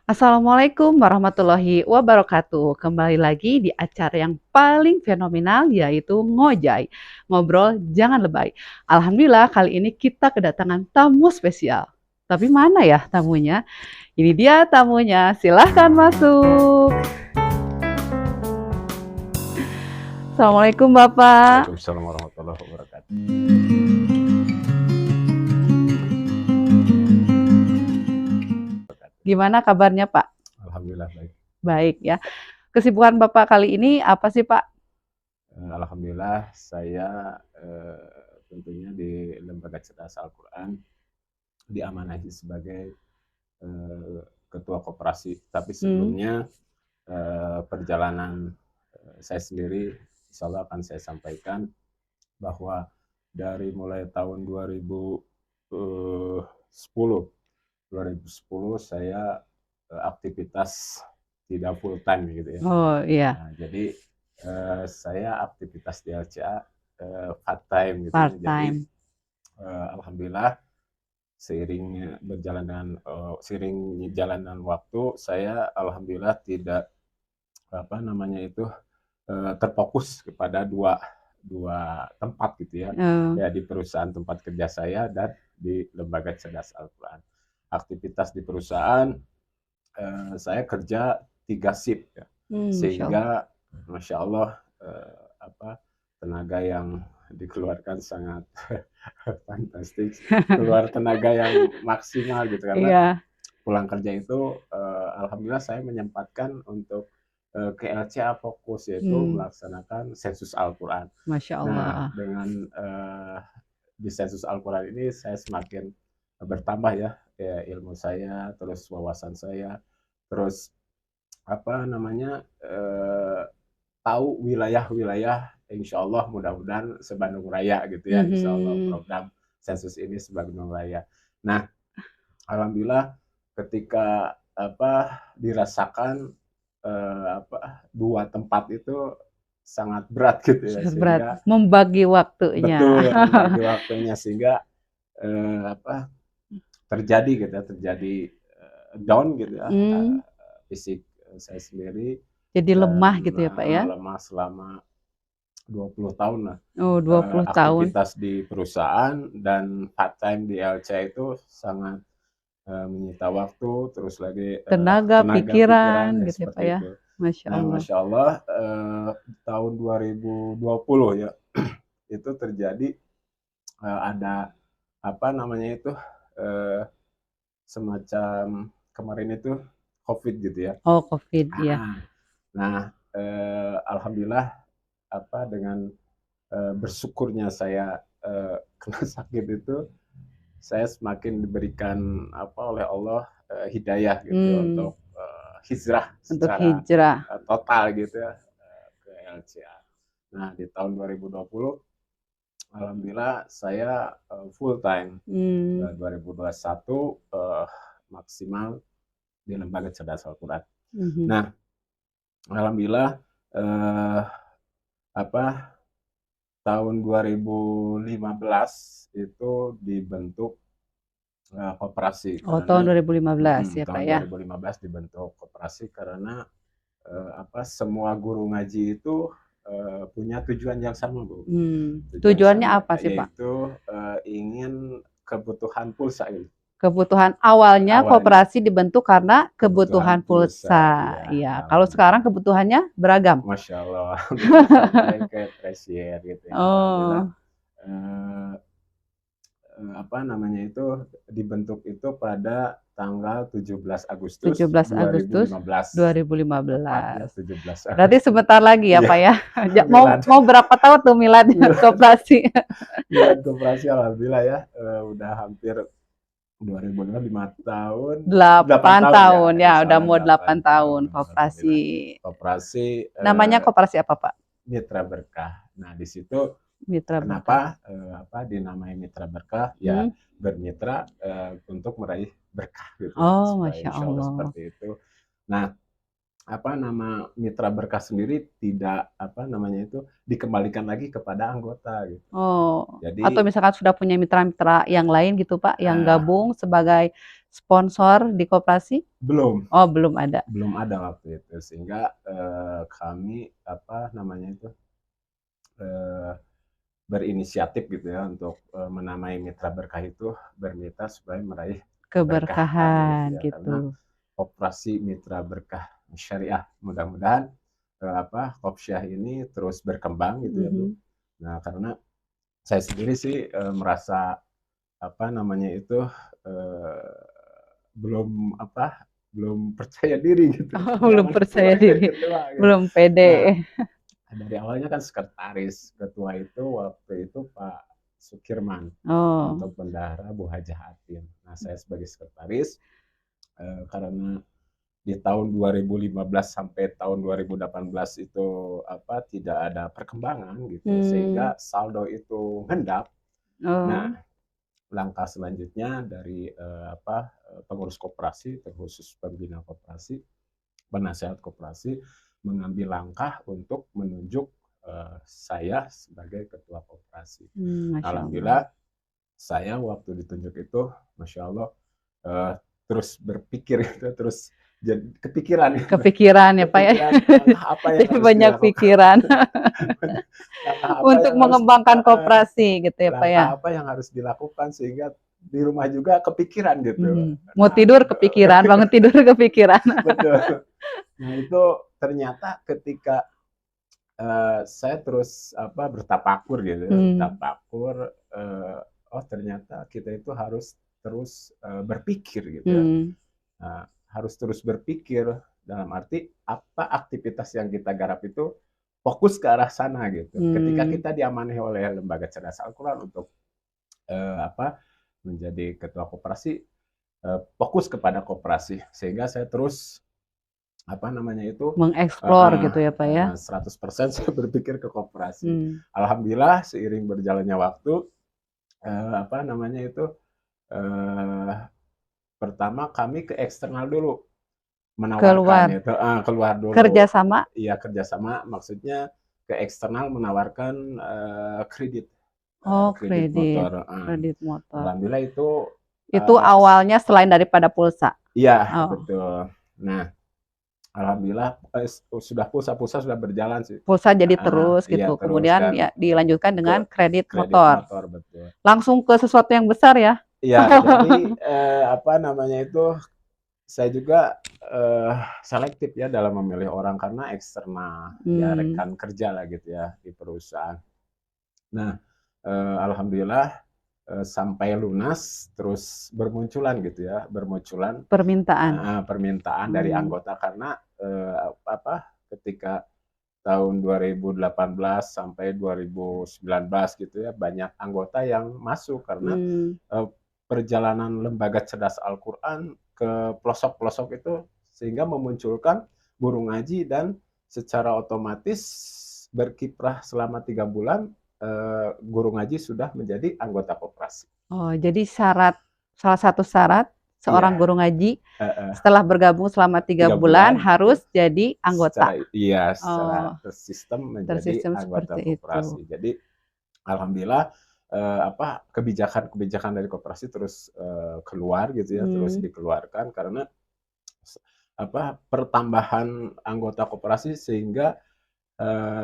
Assalamualaikum warahmatullahi wabarakatuh. Kembali lagi di acara yang paling fenomenal yaitu Ngojay. Ngobrol jangan lebay. Alhamdulillah kali ini kita kedatangan tamu spesial. Tapi mana ya tamunya? Ini dia tamunya. Silahkan masuk. Assalamualaikum Bapak. Waalaikumsalam warahmatullahi wabarakatuh. Gimana kabarnya Pak? Alhamdulillah baik. Baik ya. Kesibukan Bapak kali ini apa sih Pak? Alhamdulillah saya tentunya di Lembaga Cerdas Al-Quran diamanahi sebagai ketua koperasi. Tapi sebelumnya perjalanan saya sendiri insya Allah akan saya sampaikan bahwa dari mulai tahun 2010 saya aktivitas tidak full time gitu ya. Oh iya, Nah, jadi saya aktivitas di LCA part time gitu ya. part Jadi time. alhamdulillah seiring jalanan waktu saya alhamdulillah tidak terfokus kepada dua tempat gitu ya. Oh, Ya di perusahaan tempat kerja saya dan di Lembaga Cerdas Al-Quran. Aktivitas di perusahaan saya kerja 3 shift ya. Masya Allah. Sehingga Masya Allah tenaga yang dikeluarkan sangat fantastik, keluar tenaga yang maksimal gitu karena Iya, pulang kerja itu alhamdulillah saya menyempatkan untuk ke LCA fokus yaitu melaksanakan sensus Al-Quran. Masya Nah, Allah. dengan di sensus Al-Quran ini saya semakin bertambah ya ilmu saya, terus wawasan saya, terus tahu wilayah-wilayah insya Allah mudah-mudahan se-Bandung Raya gitu ya, insya Allah Mhm. program sensus ini se-Bandung Raya. Nah, alhamdulillah ketika dirasakan dua tempat itu sangat berat gitu ya, Sangat berat, sehingga membagi waktunya. betul membagi waktunya sehingga eh, apa terjadi down gitu ya, Mmm, fisik saya sendiri jadi lemah dan gitu ya, Pak, ya? lemah selama 20 tahun lah. Oh, 20 tahun. Aktivitas di perusahaan dan part time di LC itu sangat menyita waktu, terus lagi Tenaga, tenaga, pikiran pikiran, ya gitu ya, Pak, seperti ya? itu. Masya Nah, Allah. Masya Allah, tahun 2020 ya, itu terjadi ada apa namanya itu, eh, semacam kemarin itu COVID gitu ya. Oh, Covid, iya. Ah, Nah, alhamdulillah dengan bersyukurnya saya kena sakit itu, saya semakin diberikan oleh Allah hidayah gitu ya Mmm, untuk hijrah untuk secara hijrah. total gitu ya ke LCA. Nah, di tahun 2020 alhamdulillah saya full time. Mmm, 2021 maksimal di Lembaga Cerdas Al-Quran. mhm. Nah, alhamdulillah eh, apa tahun 2015 itu dibentuk koperasi Oh, tahun karena 2015 ya, Pak, tahun ya? 2015 dibentuk koperasi karena semua guru ngaji itu punya tujuan yang sama, Bu. Tujuan Tujuannya sama apa sih, Pak? yaitu ingin kebutuhan pulsa gitu. Kebutuhan awalnya Awalnya koperasi dibentuk karena kebutuhan kebutuhan pulsa, pulsa, ya iya. Kalau sekarang alhamdulillah. kebutuhannya beragam? Masya Allah, alhamdulillah sampai ke treasure gitu ya. Alhamdulillah Oh, eh, dibentuk itu pada tanggal 17 Agustus 17 Agustus 2015. Tepatnya 2015. 17 Berarti Agustus. sebentar lagi ya, Iya, Pak, ya? Mau milad mau berapa tahun tuh miladnya milad koperasi? milad koperasi alhamdulillah ya udah hampir 2005 tahun, 8 8 tahun ya, tahun, ya insya udah Allah mau 8 8 tahun, tahun koperasi. alhamdulillah. Koperasi Namanya koperasi apa, Pak? Mitra Berkah. Nah, di situ Mitra Berkah. kenapa dinamai Mitra Berkah? Ya Hmm. bermitra untuk meraih berkah gitu ya, Oh, supaya Masya insya Allah Allah. seperti itu. Nah, apa nama mitra berkah sendiri tidak apa namanya itu dikembalikan lagi kepada anggota gitu. Oh, atau Jadi misalkan sudah punya mitra-mitra yang lain gitu Pak, yang eh, gabung sebagai sponsor di koperasi? belum Oh, belum ada. belum ada waktu itu sehingga kami apa namanya itu eh, berinisiatif gitu ya untuk menamai mitra berkah itu bermitra supaya meraih keberkahan gitu Keberkahan ya gitu. karena operasi mitra berkah syariah mudah-mudahan apa Kopsyah ini terus berkembang gitu ya Bu. Mhm. Nah karena saya sendiri sih merasa apa namanya itu eh, belum apa belum percaya diri gitu Oh, belum zaman percaya sebagai diri, ketua gitu. belum Nah pede. dari awalnya kan sekretaris ketua itu waktu itu Pak Sukirman Oh, untuk bendahara Bu Hajah Atin. Nah saya sebagai sekretaris karena di tahun 2015 sampai tahun 2018 itu apa tidak ada perkembangan gitu hmm, sehingga saldo itu ngendap. Nah, oh, langkah selanjutnya dari apa pengurus koperasi terkhusus pembina koperasi, penasehat koperasi mengambil langkah untuk menunjuk saya sebagai ketua koperasi. Masya Allah. Alhamdulillah saya waktu ditunjuk itu, masya Allah, eh, terus berpikir gitu, terus jadi kepikiran gitu, Kepikiran ya Pak ya, kepikiran langkah apa yang jadi harus banyak dilakukan, pikiran langkah apa untuk yang harus mengembangkan koperasi gitu ya Pak ya. langkah apa yang harus dilakukan sehingga di rumah juga kepikiran gitu. Mau Nah, tidur kepikiran, bangun tidur kepikiran. betul. Nah itu ternyata ketika saya terus apa bertapakur gitu ya, Hmm, bertapakur oh ternyata kita itu harus terus berpikir gitu ya. hmm, Nah, harus terus berpikir dalam arti apa aktivitas yang kita garap itu fokus ke arah sana gitu. Ketika hmm. kita diamanahi oleh lembaga cerdas Al-Quran untuk apa menjadi ketua koperasi, fokus kepada koperasi sehingga saya terus apa namanya itu Mengeksplor gitu ya Pak ya. 100% saya berpikir ke koperasi. Hmm. Alhamdulillah seiring berjalannya waktu apa namanya itu eh, pertama kami ke eksternal dulu Keluar, menawarkan itu keluar dulu kerjasama. iya kerjasama maksudnya ke eksternal menawarkan kredit Oh, kredit kredit, motor. kredit motor. Alhamdulillah itu Itu awalnya selain daripada pulsa. iya Oh, betul. Nah alhamdulillah sudah pulsa sudah berjalan sih. pulsa jadi terus Iya gitu. terus Kemudian dan ya dilanjutkan ke dengan kredit kredit motor. motor betul. Langsung ke sesuatu yang besar ya. Iya jadi apa namanya itu saya juga eh, selektif ya dalam memilih orang karena eksternal ya Hmm, rekan kerja lah gitu ya di perusahaan. Nah alhamdulillah sampai lunas terus bermunculan gitu ya bermunculan permintaan. permintaan dari Hmm, anggota karena apa ketika tahun 2018 sampai 2019 gitu ya banyak anggota yang masuk karena hmm. perjalanan lembaga cerdas Al-Quran ke pelosok-pelosok itu sehingga memunculkan guru ngaji dan secara otomatis berkiprah selama 3 bulan guru ngaji sudah menjadi anggota koperasi. Oh, jadi salah satu syarat seorang Iya, guru ngaji uh, setelah bergabung selama tiga 3 bulan bulan harus jadi anggota. secara Oh, tersistem menjadi tersistem anggota seperti itu. koperasi. Jadi alhamdulillah apa kebijakan-kebijakan dari koperasi terus keluar gitu ya, terus Hmm, dikeluarkan karena apa pertambahan anggota koperasi sehingga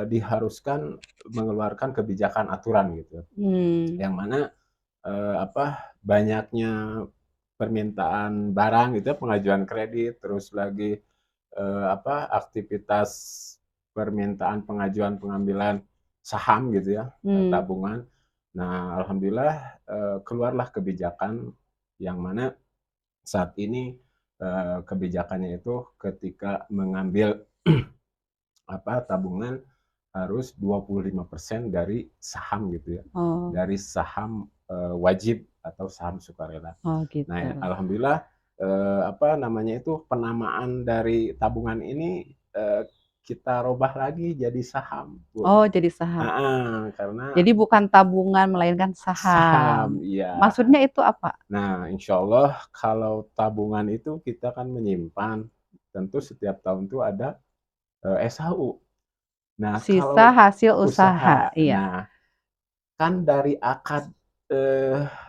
diharuskan mengeluarkan kebijakan aturan gitu. hmm. Yang mana apa banyaknya permintaan barang gitu ya, pengajuan kredit, terus lagi apa aktivitas permintaan pengajuan pengambilan saham gitu ya, Hmm. tabungan. Nah, alhamdulillah keluarlah kebijakan yang mana saat ini kebijakannya itu ketika mengambil apa tabungan harus 25% dari saham gitu ya. Oh, Dari saham wajib atau saham sukarela. oh gitu. Nah, alhamdulillah apa namanya itu penamaan dari tabungan ini kita robah lagi jadi saham, Bu. Oh, jadi saham. Karena Jadi bukan tabungan melainkan saham, saham. iya. Maksudnya itu apa? Nah, insya Allah kalau tabungan itu kita kan menyimpan, tentu setiap tahun tuh ada SHU. Nah, Sisa kalau hasil usaha, usaha, iya. nah kan dari akad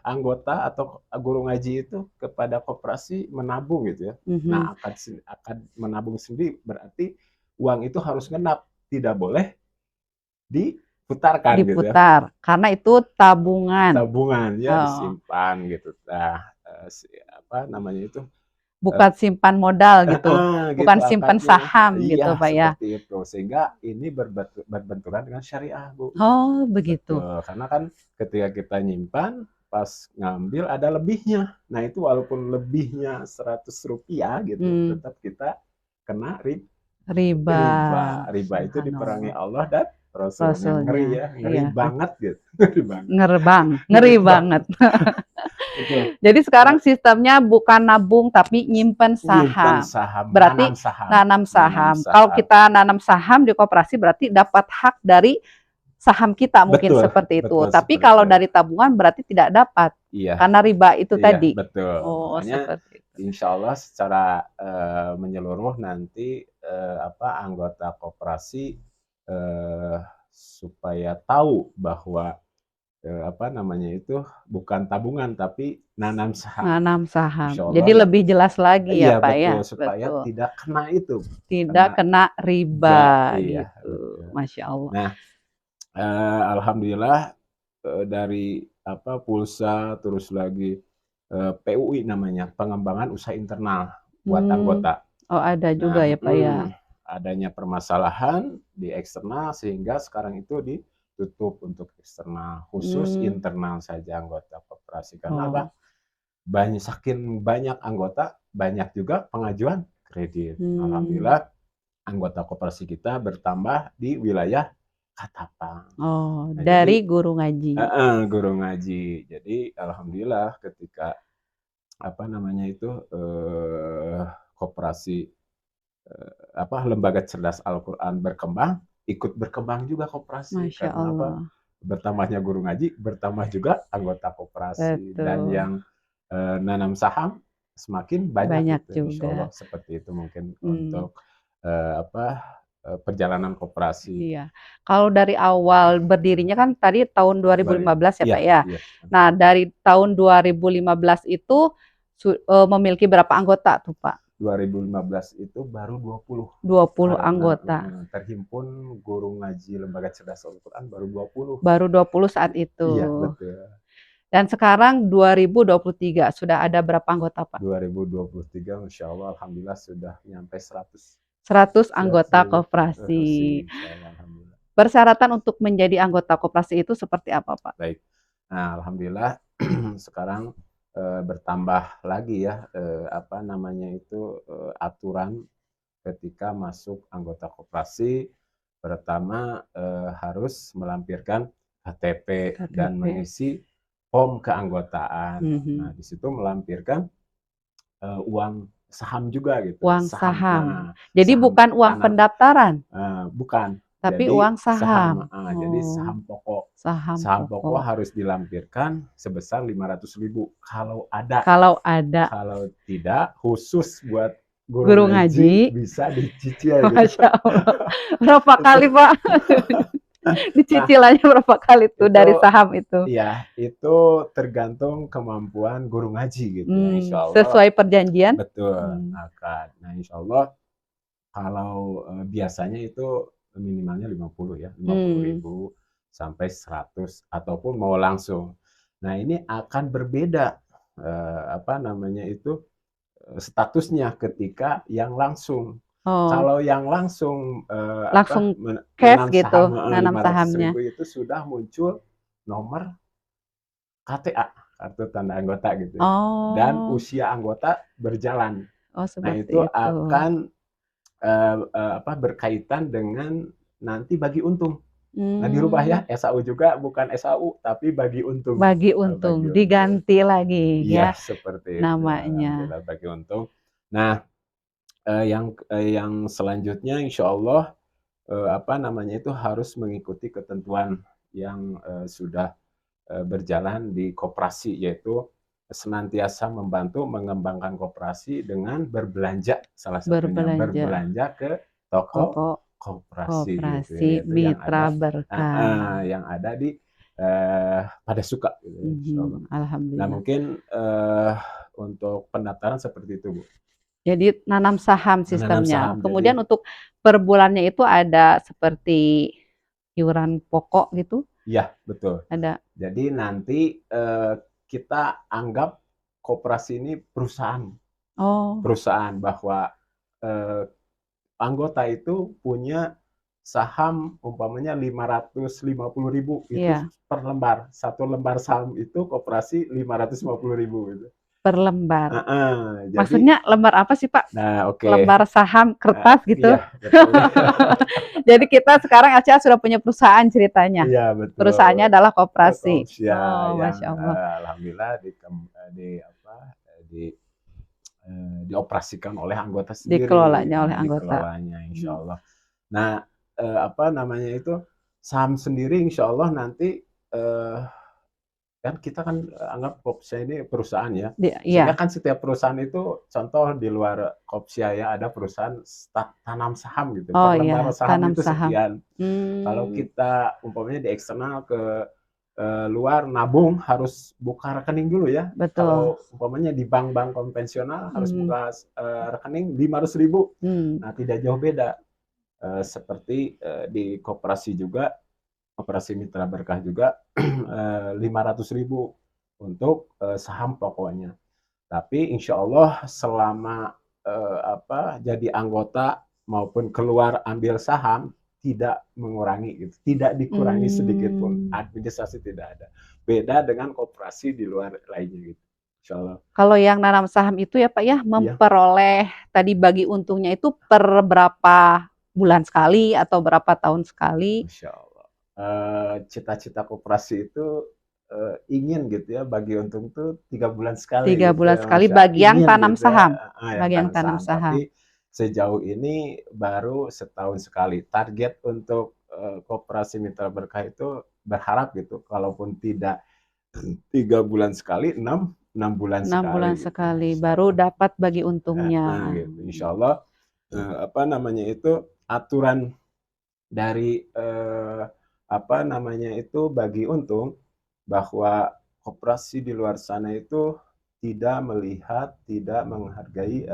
anggota atau guru ngaji itu kepada koperasi menabung gitu ya. Mhm. Nah, akad menabung sendiri berarti uang itu harus ngenap, tidak boleh diputarkan gitu ya. Diputar, karena itu tabungan. Tabungan ya Oh, disimpan gitu. Nah, apa namanya itu? bukan simpan modal gitu, Gitu bukan simpan akadnya. saham gitu, Iya, Pak, ya? seperti itu. Sehingga ini berbenturan dengan syariah, Bu. Oh, begitu. Betul, karena kan ketika kita nyimpan, pas ngambil ada lebihnya. Nah, itu walaupun lebihnya Rp100 gitu, Mmm, tetap kita kena riba, riba. Riba itu diperangi subhanallah, Allah dan Rasulnya. Ngeri rasulnya. ya, ngeri Iya, banget gitu. Ngeri banget. ngeri Ngeri banget. banget. Betul. Jadi sekarang Nah, sistemnya bukan nabung tapi nyimpen nyimpan saham. saham, nanam Berarti saham, nanam nanam saham. Kalau saham. kita nanam saham di koperasi berarti dapat hak dari saham kita mungkin Betul, seperti itu. betul Tapi seperti kalau itu. dari tabungan berarti tidak dapat Iya, karena riba itu iya, tadi. betul. Oh, Makanya seperti itu. insya Allah secara menyeluruh nanti apa anggota koperasi eh, supaya tahu bahwa apa namanya itu bukan tabungan tapi nanam saham. Nanam saham. Insya Jadi Allah lebih jelas lagi ya, iya Pak, ya? betul supaya Betul. tidak kena itu, Tidak kena kena riba iya gitu. betul. Masya Allah. Nah, alhamdulillah dari apa pulsa terus lagi PUI namanya pengembangan usaha internal buat Hmm. anggota. Oh, ada juga Nah, ya, Pak, ya? adanya permasalahan di eksternal sehingga sekarang itu ditutup untuk eksternal, khusus Hmm. internal saja anggota koperasi. Karena apa? Oh. Saking banyak anggota, banyak juga pengajuan kredit. Hmm. Alhamdulillah anggota koperasi kita bertambah di wilayah Katapang. Oh, Nah, dari jadi guru ngaji. guru ngaji. Jadi alhamdulillah ketika apa namanya itu koperasi apa lembaga cerdas Al-Qur'an berkembang, ikut berkembang juga koperasi. Masya Karena apa? Allah. Bertambahnya guru ngaji, bertambah juga anggota koperasi dan Betul. yang nanam saham semakin banyak Banyak gitu. Insya juga. Allah seperti itu mungkin Hmm. untuk apa perjalanan koperasi Iya. Kalau dari awal berdirinya kan tadi tahun bari. 2015 ya, Iya, Pak, ya? iya. Nah, dari tahun 2015 itu memiliki berapa anggota tuh, Pak? 2015 itu baru 20 20 karena anggota. terhimpun guru ngaji lembaga cerdas Al-Qur'an baru 20. Baru 20 saat itu. Iya, betul. Dan sekarang 2023 sudah ada berapa anggota, Pak? 2023 Insya Allah Alhamdulillah sudah nyampe 100. 100 100 anggota lebih. koperasi. Insya Allah Alhamdulillah. Persyaratan untuk menjadi anggota koperasi itu seperti apa, Pak? Baik. Nah, Alhamdulillah sekarang bertambah lagi ya apa namanya itu aturan ketika masuk anggota koperasi. Pertama harus melampirkan KTP dan KTP. mengisi form keanggotaan. Nah, Mhm. di situ melampirkan uang saham juga gitu. Uang Saham, saham. Jadi saham bukan uang tanah, pendaftaran, bukan. tapi Jadi uang saham, saham. jadi Oh, saham pokok. saham Saham pokok pokok. harus dilampirkan sebesar 500.000 kalau ada. Kalau ada Kalau tidak, khusus buat guru guru ngaji ngaji, bisa dicicil gitu. Masya Allah. Berapa kali, Pak? Nah, Dicicilannya berapa kali tuh itu dari saham itu? ya itu tergantung kemampuan guru ngaji gitu ya. Insya Allah Sesuai perjanjian? betul Hmm. akan. Nah, insya Allah kalau biasanya itu minimalnya 50 ya, 50 Hmm. ribu sampai 100 ataupun mau langsung. Nah, ini akan berbeda apa namanya itu statusnya ketika yang langsung. Oh, Kalau yang langsung apa langsung cash menanam saham gitu, nanam lima ratus sahamnya. ribu itu sudah muncul nomor KTA, kartu tanda anggota gitu ya. Dan Oh, usia anggota berjalan. oh Nah, seperti itu itu. akan apa berkaitan dengan nanti bagi untung. Nah, dirubah ya, Hmm. SAU juga bukan SAU tapi bagi untung. Bagi Bagi untung, untung. diganti lagi Iya, ya seperti itu. namanya. Alhamdulillah bagi untung. Nah, yang selanjutnya insya Allah apa namanya itu harus mengikuti ketentuan yang sudah berjalan di koperasi yaitu senantiasa membantu mengembangkan koperasi dengan berbelanja, salah satunya Berbelanja. berbelanja ke toko Toko koperasi gitu ya, koperasi yaitu Mitra Berkah. yang ada di pada suka gitu ya, insya Allah. Nah Alhamdulillah. mungkin untuk pendaftaran seperti itu Bu. Jadi nanam saham Menanam sistemnya. saham Kemudian jadi untuk per bulannya itu ada seperti iuran pokok gitu? ya betul. Ada. Jadi nanti kita anggap koperasi ini perusahaan, Oh, perusahaan bahwa eh, anggota itu punya saham umpamanya 550.000 itu iya, per lembar. Satu lembar saham itu koperasi 550.000 gitu. per lembar. Jadi, Maksudnya lembar apa sih, Pak? nah oke. Lembar saham kertas gitu. Iya betul. Jadi kita sekarang Aca sudah punya perusahaan ceritanya. Iya betul. Perusahaannya adalah koperasi. Kopsia Oh, yang Masya Allah. alhamdulillah di dioperasikan oleh anggota sendiri, Dikelolanya oleh anggota. dikelolanya insya Allah. Nah, apa namanya itu saham sendiri insya Allah nanti kan kita kan anggap Kopsia ini perusahaan ya, sehingga Iya. kan setiap perusahaan itu contoh di luar Kopsia ya ada perusahaan tanam saham gitu, Oh per lembar iya, saham tanam itu saham. sekian. Kalau kita umpamanya di eksternal ke luar nabung harus buka rekening dulu ya. Betul. Kalau umpamanya di bank-bank konvensional harus Hmm. buka rekening 500.000. Hmm. Nah, tidak jauh beda. Seperti di koperasi juga, koperasi Mitra Berkah juga 500.000 untuk saham pokoknya. Tapi insya Allah selama jadi anggota maupun keluar ambil saham tidak mengurangi gitu, tidak dikurangi sedikit pun, administrasi tidak ada. Beda dengan koperasi di luar lainnya gitu. Insya Allah. Kalau yang nanam saham itu ya Pak ya, Iya. memperoleh tadi bagi untungnya itu per berapa bulan sekali atau berapa tahun sekali? Masya Allah. Cita-cita koperasi itu ingin gitu ya bagi untung tuh 3 bulan sekali 3 gitu bulan ya, sekali Masya bagi yang ingin tanam gitu ya, saham. yang Bagi yang tanam tanam saham. saham. Tapi sejauh ini baru setahun sekali. Target untuk koperasi Mitra Berkah itu berharap gitu, kalaupun tidak 3 bulan sekali, 6 bulan 6 bulan sekali gitu. sekali Insya baru Allah. dapat bagi untungnya. Gitu. Insya Allah apa namanya itu aturan dari apa namanya itu bagi untung bahwa koperasi di luar sana itu tidak melihat, tidak menghargai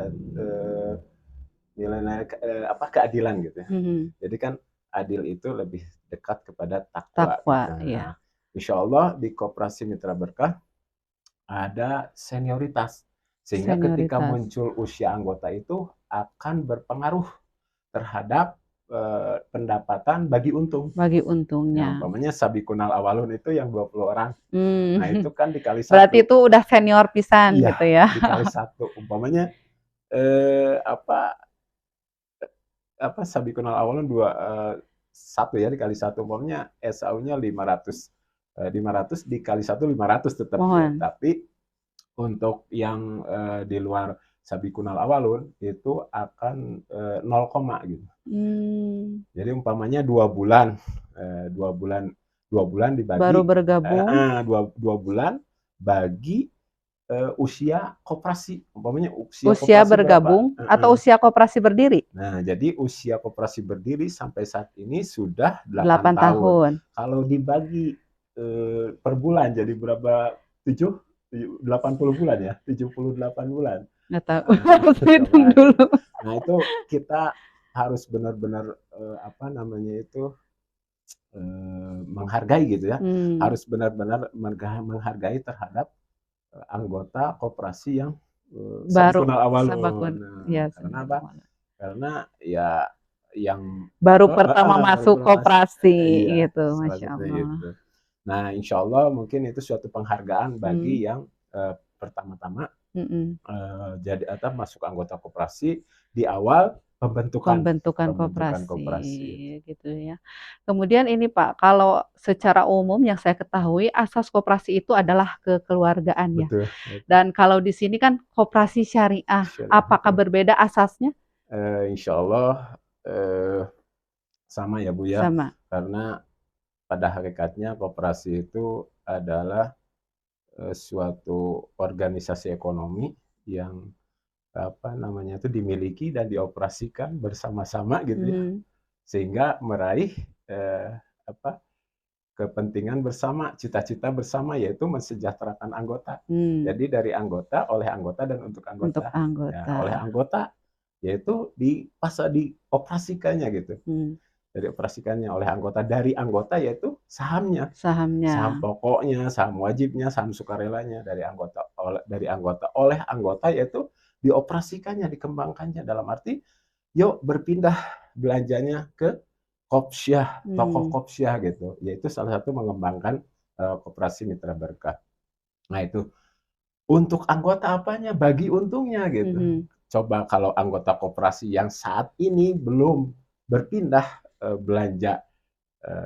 nilai-nilai apa keadilan gitu ya. Jadi kan adil itu lebih dekat kepada takwa. Takwa, Gitu. ya. Nah, insya Allah di koperasi Mitra Berkah ada senioritas sehingga ketika Senioritas. muncul usia anggota itu akan berpengaruh terhadap pendapatan bagi untung. Bagi Ya, untungnya. umpamanya Sabiqunal Awalun itu yang 20 orang. Nah, itu kan dikali Berarti 1. itu udah senior pisan Iya, gitu ya. dikali 1. Umpamanya apa Sabiqunal Awalun 1 ya dikali 1 umpamanya SAU-nya 500. 500 dikali 1 500 tetap ya. Tapi untuk yang di luar Sabiqunal Awalun itu akan 0, gitu. Jadi umpamanya 2 bulan, 2 bulan dibagi baru bergabung 2 bulan bagi usia koperasi. Umpamanya usia koperasi bergabung berapa? atau usia koperasi berdiri? Nah, jadi usia koperasi berdiri sampai saat ini sudah 8 tahun. Kalau dibagi per bulan jadi berapa? 80 bulan ya? 78 bulan. Nggak tahu. Harus hitung dulu. Nah, itu kita harus benar-benar apa namanya itu menghargai gitu ya. Harus benar-benar menghargai terhadap anggota koperasi yang baru Sabiqunal Awalun. Nah, ya, karena apa? Karena ya yang baru pertama masuk koperasi iya, gitu, Masya Allah. Gitu. Nah, insya Allah mungkin itu suatu penghargaan bagi yang pertama-tama jadi atau masuk anggota koperasi di awal pembentukan koperasi gitu ya. Kemudian ini Pak, kalau secara umum yang saya ketahui asas koperasi itu adalah kekeluargaan ya. Betul. Dan kalau di sini kan koperasi syariah, apakah berbeda asasnya? Insya Allah sama ya Bu ya. Sama. Karena pada hakikatnya koperasi itu adalah suatu organisasi ekonomi yang apa namanya itu dimiliki dan dioperasikan bersama-sama gitu ya, Mhm. sehingga meraih apa kepentingan bersama, cita-cita bersama yaitu mensejahterakan anggota. Mmm, Jadi dari anggota, oleh anggota dan untuk untuk anggota. Ya, anggota. oleh anggota yaitu dioperasikannya gitu. Mmm, Jadi operasikannya oleh anggota, dari anggota yaitu sahamnya. Saham sahamnya. pokoknya, saham wajibnya, saham sukarelanya dari anggota oleh anggota yaitu dioperasikannya, dikembangkannya dalam arti yuk berpindah belanjanya ke Kopsyah, toko Mmm, Kopsyah gitu, yaitu salah satu mengembangkan koperasi mitra berkah. Nah itu untuk anggota apanya? Bagi untungnya gitu. mhm, Coba kalau anggota koperasi yang saat ini belum berpindah belanja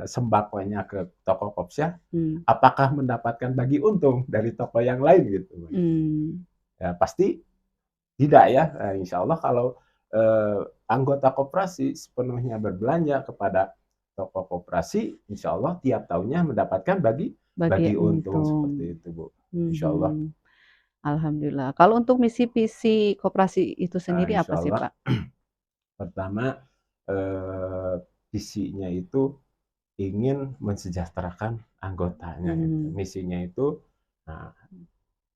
sembakonya ke toko Kopsyah, mmm, apakah mendapatkan bagi untung dari toko yang lain gitu? mmm, Ya pasti tidak ya. Nah, insya Allah kalau anggota koperasi sepenuhnya berbelanja kepada toko koperasi, insya Allah tiap tahunnya mendapatkan bagi bagi bagi untung untung. seperti itu, Bu. Insya Allah. Mhm, alhamdulillah. Kalau untuk misi visi koperasi itu sendiri apa Insya sih, Allah Pak? pertama visinya itu ingin mensejahterakan anggotanya. Itu. Mhm, Misinya itu, nah,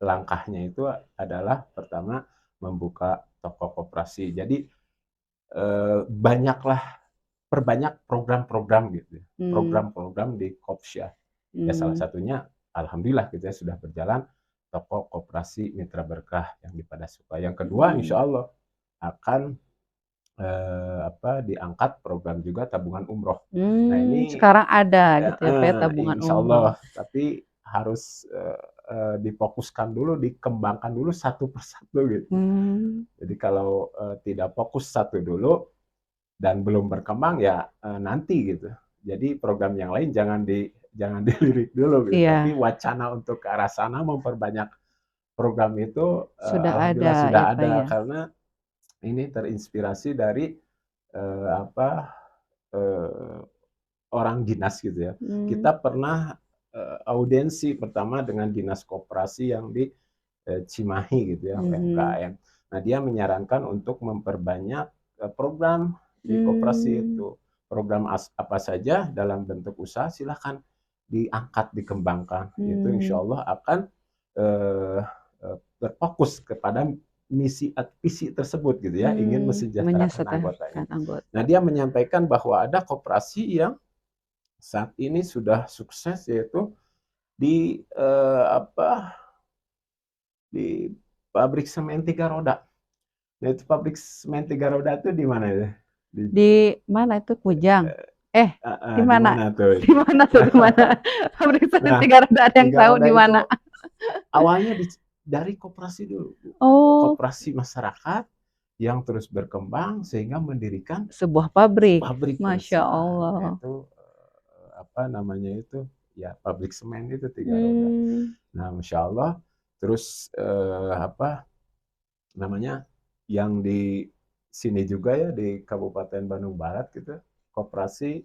langkahnya itu adalah pertama membuka toko koperasi. Jadi banyaklah perbanyak program-program gitu ya, mmm, program-program di Kopsyah. Ya salah mmm, satunya alhamdulillah gitu ya sudah berjalan toko koperasi Mitra Berkah yang di Padasuka. Yang kedua mhm. insya Allah akan diangkat program juga tabungan umroh. Nah ini Sekarang ada gitu ya, Pak, ya, tabungan insya umroh. Allah, tapi harus difokuskan dulu, dikembangkan dulu satu persatu gitu. Mmm, Jadi kalau tidak fokus satu dulu, dan belum berkembang ya nanti gitu. Jadi program yang lain jangan dilirik dulu gitu, tapi iya, wacana untuk ke arah sana memperbanyak program itu sudah ada alhamdulillah sudah ya, Pak, ada ya? karena ini terinspirasi dari eh, apa eh, orang dinas gitu ya. Mmm, Kita pernah audiensi pertama dengan dinas koperasi yang di Cimahi gitu ya, mhm, UMKM. Nah, dia menyarankan untuk memperbanyak program di koperasi mmm, itu. Program apa saja dalam bentuk usaha silahkan diangkat, dikembangkan. Itu insya mmm, Allah akan eh, berfokus kepada misi visi tersebut gitu ya, ingin mensejahterakan anggotanya. menyesetarakan Nah, anggota. dia menyampaikan bahwa ada koperasi yang saat ini sudah sukses yaitu di di pabrik semen tiga roda. Nah, itu pabrik semen tiga roda itu di mana ya? Di, Di mana itu, Kujang? Eh, di di mana? mana tuh? Di mana tuh, di mana? Pabrik semen Nah, 3 roda ada yang tiga tahu roda di itu mana? awalnya dari koperasi dulu, Oh, koperasi masyarakat yang terus berkembang sehingga mendirikan sebuah pabrik. pabrik Masya perusahaan, Allah. yaitu apa namanya itu, ya pabrik semen itu tiga roda. Mmm, Nah, masya Allah, terus apa namanya yang di sini juga ya di Kabupaten Bandung Barat gitu, koperasi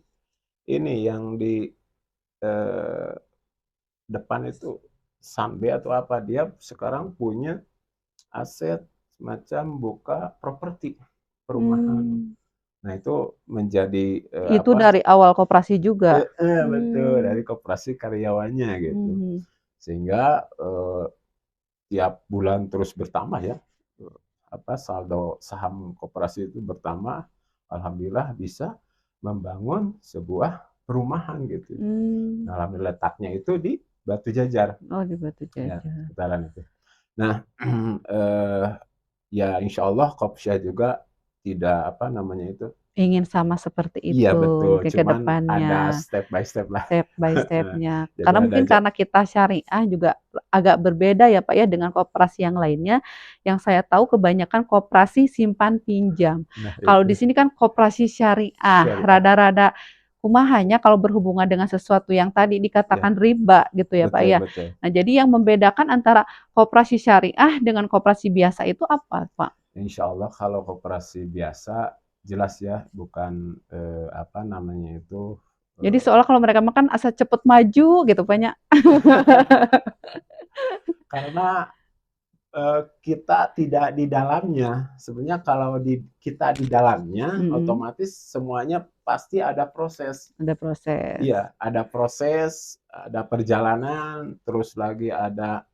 ini yang di eh, depan itu Sambe atau apa dia sekarang punya aset semacam buka properti perumahan. mmm, Nah itu menjadi itu dari awal koperasi juga? betul Mmm, dari koperasi karyawannya gitu. mhm, Sehingga tiap bulan terus bertambah ya. Apa saldo saham koperasi itu bertambah. Alhamdulillah bisa membangun sebuah perumahan gitu. mmm. Nah, alhamdulillah letaknya itu di Batu Jajar Oh, di Batu ya Jajar. sekitaran itu. Nah, ya insya Allah Kopsyah juga tidak apa namanya itu. Ingin sama seperti Iya itu betul, mungkin ke cuman ada depannya, step by step lah. step by step-nya. Jadi Karena ada mungkin aja. karena kita syariah juga agak berbeda ya, Pak, ya, dengan koperasi yang lainnya. Yang saya tahu kebanyakan koperasi simpan pinjam. Nah Kalau itu di sini kan koperasi syariah, syariah. rada-rada kumahanya kalau berhubungan dengan sesuatu yang tadi Ya, dikatakan riba gitu ya, Pak, betul ya. betul. Nah, jadi yang membedakan antara koperasi syariah dengan koperasi biasa itu apa, Pak? Insya Allah kalau koperasi biasa jelas ya bukan apa namanya itu Jadi eh, seolah kalau mereka makan asa cepet maju gitu, banyak. Karena kita tidak di dalamnya. Sebenarnya kalau kita di dalamnya, otomatis semuanya pasti ada proses. Ada proses. Iya, ada proses, ada perjalanan, terus lagi ada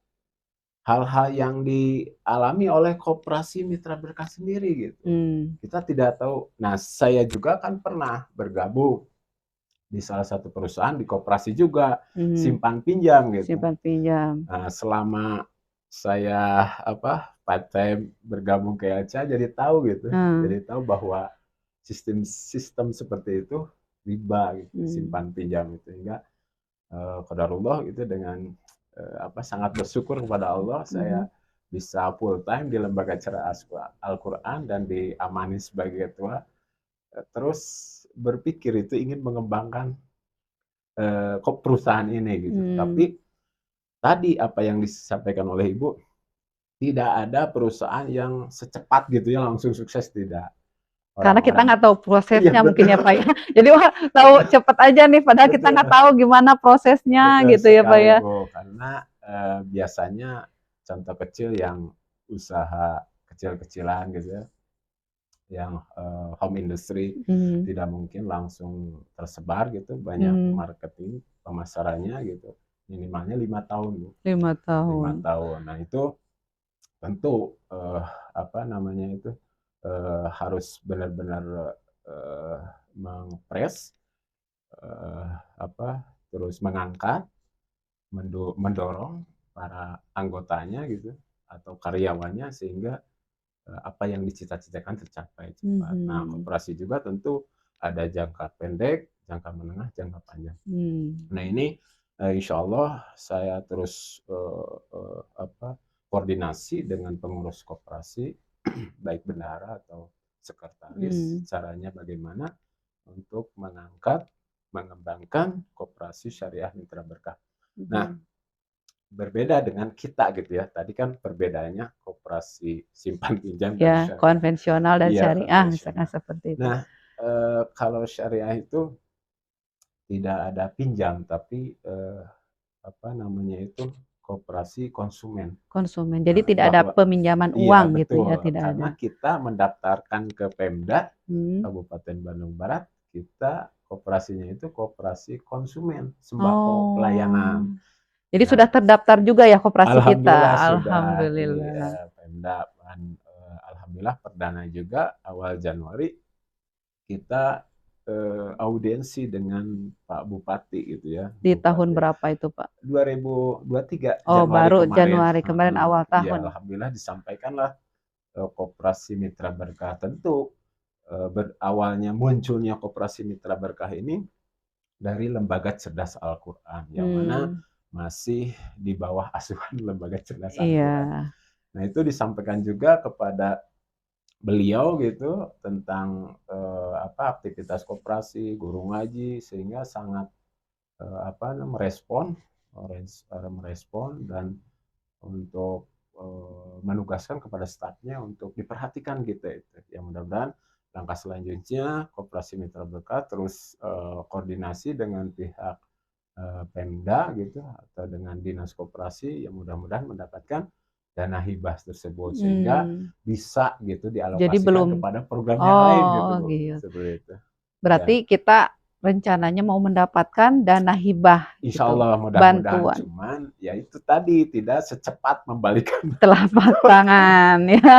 hal-hal yang dialami oleh koperasi Mitra Berkah sendiri gitu. Kita tidak tahu. Nah, saya juga kan pernah bergabung di salah satu perusahaan di koperasi juga, simpan pinjam gitu. Simpan pinjam. Nah, selama saya part time bergabung ke LCA jadi tahu gitu. Jadi tahu bahwa sistem seperti itu riba gitu, simpan pinjam itu. Hingga qadarullah itu dengan sangat bersyukur kepada Allah saya bisa full time di Lembaga Cerdas Al-Quran dan diamani sebagai ketua. Terus berpikir itu ingin mengembangkan perusahaan ini gitu. Tapi tadi apa yang disampaikan oleh Ibu, tidak ada perusahaan yang secepat gitu ya langsung sukses, tidak. Karena kita nggak tahu prosesnya mungkin ya Pak ya. Jadi wah, tahu cepat aja nih, padahal kita nggak tahu gimana prosesnya gitu ya Pak ya. Bu. Karena biasanya contoh kecil yang usaha kecil-kecilan gitu ya, yang home industry tidak mungkin langsung tersebar gitu, banyak marketing pemasarannya gitu, minimalnya 5 tahun Bu. 5 tahun. 5 tahun. Nah itu tentu harus benar-benar mengpres, terus mengangkat, mendorong para anggotanya gitu atau karyawannya sehingga apa yang dicita-citakan tercapai cepat. Nah, koperasi juga tentu ada jangka pendek, jangka menengah, jangka panjang. Nah ini insya Allah saya terus koordinasi dengan pengurus koperasi, baik bendahara atau sekretaris, caranya bagaimana untuk mengangkat, mengembangkan koperasi syariah Mitra Berkah. Nah, berbeda dengan kita gitu ya. Tadi kan perbedaannya koperasi simpan pinjam ya, konvensional dan syariah misalkan seperti itu. Nah, kalau syariah itu tidak ada pinjam, tapi koperasi konsumen. Jadi tidak ada peminjaman uang gitu ya, tidak ada. Karena kita mendaftarkan ke Pemda Kabupaten Bandung Barat, kita koperasinya itu koperasi konsumen sembako pelayanan. Jadi sudah terdaftar juga ya koperasi kita. Alhamdulillah. Iya, Pemda alhamdulillah perdana juga awal Januari kita audiensi dengan Pak Bupati gitu ya. Di tahun berapa itu Pak? 2023. Baru Januari kemarin awal tahun. Ya, alhamdulillah disampaikanlah koperasi Mitra Berkah. Tentu awalnya munculnya koperasi Mitra Berkah ini dari Lembaga Cerdas Al-Quran yang mana masih di bawah asuhan Lembaga Cerdas Al-Quran. Nah itu disampaikan juga kepada beliau gitu tentang aktivitas koperasi, guru ngaji, sehingga sangat merespon dan untuk menugaskan kepada stafnya untuk diperhatikan gitu itu. Yang mudah-mudahan langkah selanjutnya koperasi Mitra Berkah terus koordinasi dengan pihak Pemda gitu atau dengan dinas koperasi yang mudah-mudahan mendapatkan dana hibah tersebut sehingga bisa gitu dialokasikan kepada program yang lain gitu. Seperti itu. Berarti kita rencananya mau mendapatkan dana hibah. Insya Allah gitu, mudah-mudahan. Cuman ya itu tadi tidak secepat membalikan telapak tangan ya.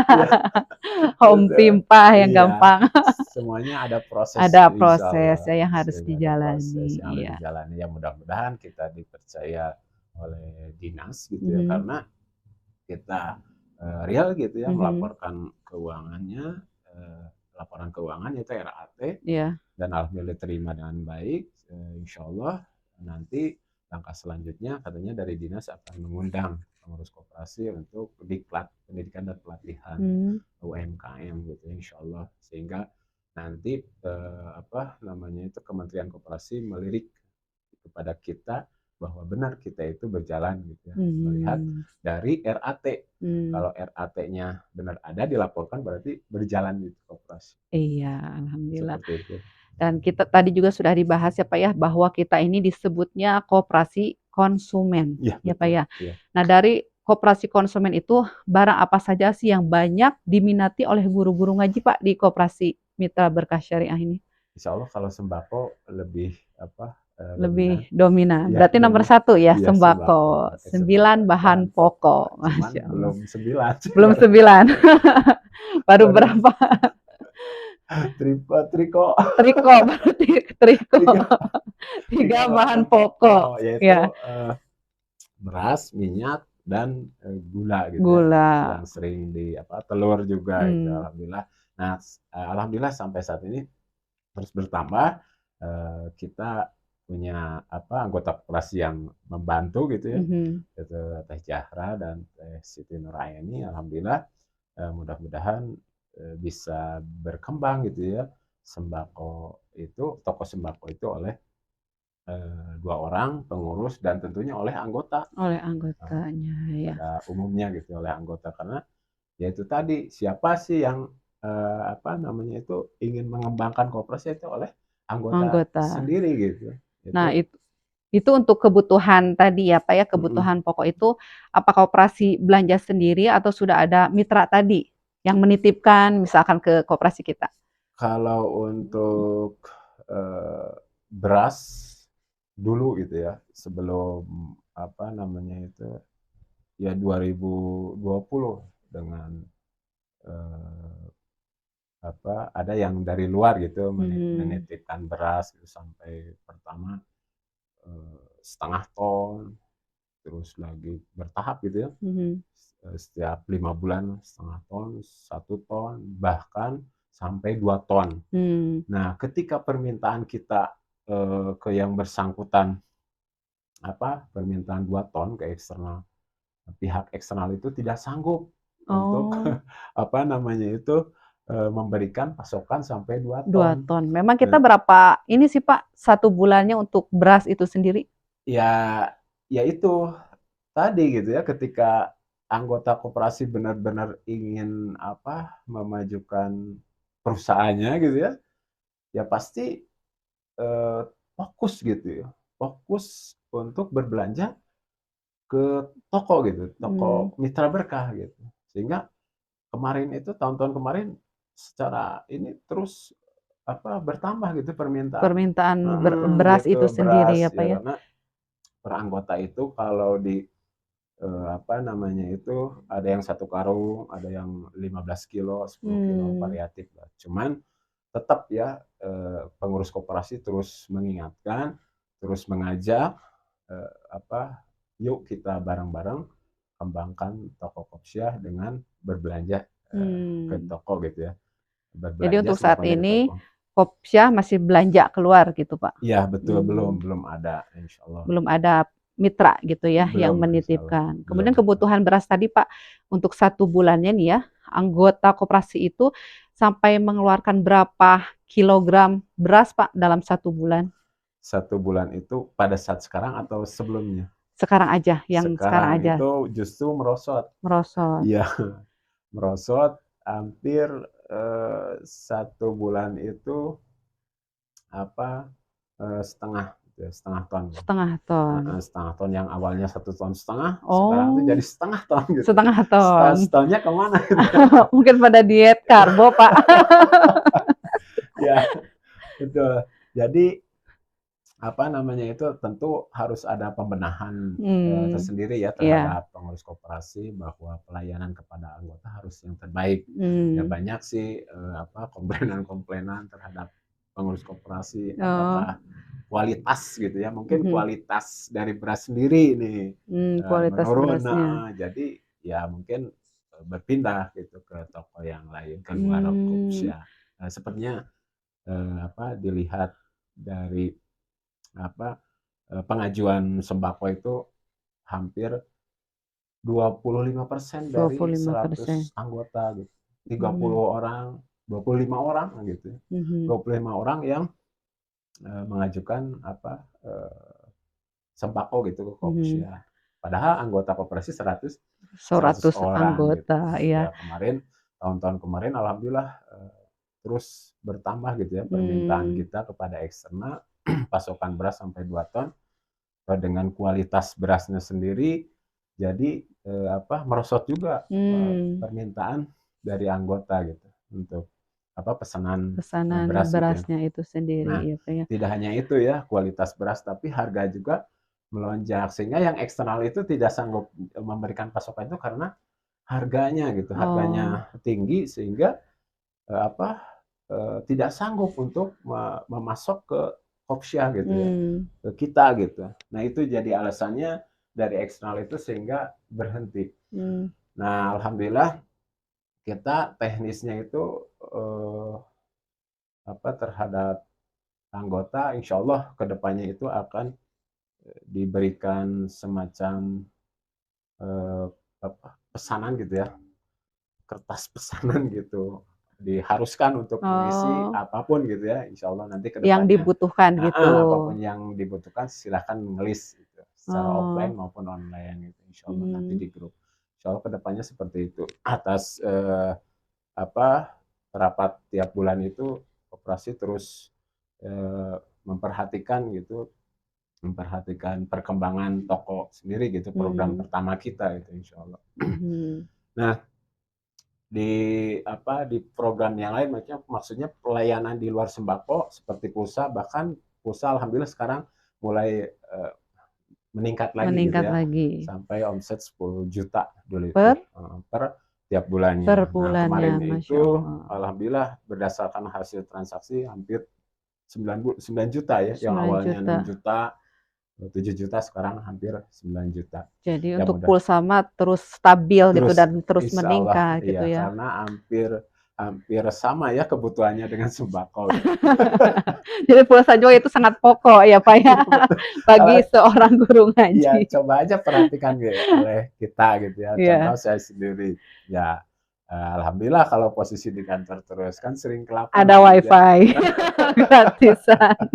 Home pimpah yang gampang. Semuanya ada proses. Ada proses ya yang harus dijalani. Ya mudah-mudahan kita dipercaya oleh dinas gitu ya, karena kita real gitu ya melaporkan keuangannya, laporan keuangan itu RAT, dan alhamdulillah terima dengan baik. Insya Allah nanti langkah selanjutnya katanya dari dinas akan mengundang pengurus koperasi untuk diklat pendidikan dan pelatihan UMKM gitu insya Allah, sehingga nanti Kementerian Koperasi melirik kepada kita bahwa benar kita itu berjalan gitu ya, melihat dari RAT. Kalau RAT-nya benar ada dilaporkan berarti berjalan gitu koperasi. Iya, alhamdulillah. Seperti itu. Dan kita tadi juga sudah dibahas ya Pak ya bahwa kita ini disebutnya koperasi konsumen ya Pak ya. Nah dari koperasi konsumen itu barang apa saja sih yang banyak diminati oleh guru-guru ngaji Pak di koperasi Mitra Berkah Syariah ini? Insya Allah kalau sembako lebih apa dominan. Lebih dominan. Ya, Berarti nomor satu ya iya sembako, sembako. pakai sembako 9 bahan bahan pokok. pokok. Cuman Masya Allah. belum 9 Belum 9. Baru baru berapa? triko Triko, berarti triko. tiga 3 tiga bahan bahan pokok. pokok yaitu Ya, beras, minyak dan gula gitu ya. gula. Yang sering di apa telur juga itu Hmm. alhamdulillah. Nah, alhamdulillah sampai saat ini terus bertambah. Kita punya apa anggota koperasi yang membantu gitu ya, Mhm. itu Teh Zahra dan Teh Siti Nuraini. Alhamdulillah mudah-mudahan bisa berkembang gitu ya sembako itu, toko sembako itu oleh 2 orang pengurus dan tentunya oleh anggota Oleh anggotanya ya. pada umumnya gitu, oleh anggota. Karena ya itu tadi, siapa sih yang apa namanya itu ingin mengembangkan koperasi itu oleh anggota Anggota. sendiri gitu. Nah, Itu itu untuk kebutuhan tadi ya Pak ya, mm-mm. kebutuhan pokok itu apakah koperasi belanja sendiri atau sudah ada mitra tadi yang menitipkan misalkan ke koperasi kita? Kalau untuk eh, beras dulu gitu ya, sebelum apa namanya itu ya 2020 dengan eh, apa ada yang dari luar gitu Mhm. menitipkan beras gitu, sampai pertama 0,5 ton, terus lagi bertahap gitu ya. Mhm. Setiap 5 bulan 0,5 ton, 1 ton, bahkan sampai 2 ton. Mmm. Nah, ketika permintaan kita ke yang bersangkutan apa permintaan 2 ton ke eksternal, pihak eksternal itu tidak sanggup untuk Oh, apa namanya itu memberikan pasokan sampai 2 2 ton. ton. Memang kita Nah, berapa ini sih Pak, 1 bulannya untuk beras itu sendiri? ya ya itu tadi gitu ya, ketika anggota koperasi benar-benar ingin apa memajukan perusahaannya gitu ya, ya pasti eh, fokus gitu ya, fokus untuk berbelanja ke toko gitu, Mmm, toko Mitra Berkah gitu. Sehingga kemarin itu tahun-tahun kemarin secara ini terus apa bertambah gitu permintaan. permintaan beras itu Gitu sendiri beras ya Pak ya, ya? karena per anggota itu kalau di apa namanya itu ada yang 1 karung, ada yang 15 kilo, 10 kilo, Mmm. variatif lah. Cuman tetap ya pengurus koperasi terus mengingatkan, terus mengajak apa yuk kita bareng-bareng kembangkan toko Kopsyah dengan berbelanja ke Mmm. toko gitu ya. Jadi Berbelanja untuk saat sembakonya di ini toko. Kopsyah masih belanja keluar gitu Pak? Iya betul, belum Mmm. belum ada insya Allah. Belum ada mitra gitu ya yang Belum insya Allah, menitipkan. belum. Kemudian kebutuhan beras tadi Pak, untuk 1 bulannya nih ya, anggota koperasi itu sampai mengeluarkan berapa kilogram beras Pak dalam 1 bulan? 1 bulan itu pada saat sekarang atau sebelumnya? Sekarang aja, yang sekarang Sekarang aja itu justru merosot. merosot. Iya, merosot hampir 1 bulan itu apa 1/2 gitu ya, 1/2 ton. 1,5 ton. 1/2 ton yang awalnya 1,5 ton, sekarang tuh Oh, jadi 1/2 ton gitu. 1,5 ton. Setahunnya kemana gitu. Mungkin pada diet karbo Pak. Ya, betul. Jadi apa namanya itu tentu harus ada pembenahan Mmm, tersendiri ya iya. terhadap pengurus koperasi bahwa pelayanan kepada anggota harus yang terbaik. Ya Mmm. banyak sih apa komplainan-komplainan terhadap pengurus koperasi, Oh, apakah kualitas gitu ya, mungkin mhm. kualitas dari beras sendiri nih Kualitas menurun. berasnya. Jadi ya mungkin berpindah gitu ke toko yang lain, ke luar Mmm. Kopsya. Sepertinya apa dilihat dari apa pengajuan sembako itu hampir 25% dari 25%. 100 anggota gitu. tiga Mhm. puluh orang, 25 orang gitu. Mhm. 25 orang yang mengajukan apa sembako gitu ke Mhm. Kopsya. Padahal anggota koperasi 100 100 orang gitu. anggota, ya. Ya kemarin tahun-tahun kemarin alhamdulillah terus bertambah gitu ya permintaan Mmm. kita kepada eksternal pasokan beras sampai 2 ton dengan kualitas berasnya sendiri Jadi merosot juga Hmm, permintaan dari anggota gitu untuk pesanan pesanan beras gitu ya. berasnya itu sendiri Nah, ya Pak ya. tidak hanya itu ya, kualitas beras, tapi harga juga melonjak. Sehingga yang eksternal itu tidak sanggup memberikan pasokan itu karena harganya gitu, Oh, harganya tinggi sehingga eh, apa tidak sanggup untuk memasok ke Kopsyah gitu ya, hmm, ke kita gitu. Nah itu jadi alasannya dari eksternal itu sehingga berhenti. hmm, Nah alhamdulillah kita teknisnya itu eh, terhadap anggota, insya Allah kedepannya itu akan diberikan semacam eh, pesanan gitu ya, kertas pesanan gitu, diharuskan untuk mengisi oh, apapun gitu ya, insya Allah nanti yang kedepannya dibutuhkan gitu. apapun yang dibutuhkan silahkan ngelis gitu, secara offline Oh, maupun online gitu, insya Allah nanti hmm, di grup. Insya Allah kedepannya seperti itu. Atas apa rapat tiap bulan itu operasi terus memperhatikan gitu, memperhatikan perkembangan toko sendiri gitu, program hmm, pertama kita itu insya Allah. hmm. Nah di di program yang lain maksudnya pelayanan di luar sembako seperti pulsa, bahkan pulsa alhamdulillah sekarang mulai meningkat lagi gitu Meningkat ya, lagi sampai omset 10 juta dulu itu per per tiap per bulannya. Nah bulannya, kemarin Masya itu Allah. alhamdulillah berdasarkan hasil transaksi hampir 9 juta ya, yang 9 awalnya juta. 6 juta 7 juta sekarang hampir 9 juta. Jadi Ya untuk mudah pulsa mah terus stabil gitu terus, dan terus insya Allah meningkat gitu iya, ya. karena hampir hampir sama ya kebutuhannya dengan sembako gitu. Jadi pulsa juga itu sangat pokok ya Pak ya, Kalau bagi seorang guru ya ngaji. coba aja perhatikan gitu, oleh kita gitu ya. Contoh Iya, saya sendiri, ya alhamdulillah kalau posisi di kantor terus kan sering ke ada lapangan gitu ya. WiFi gratisan.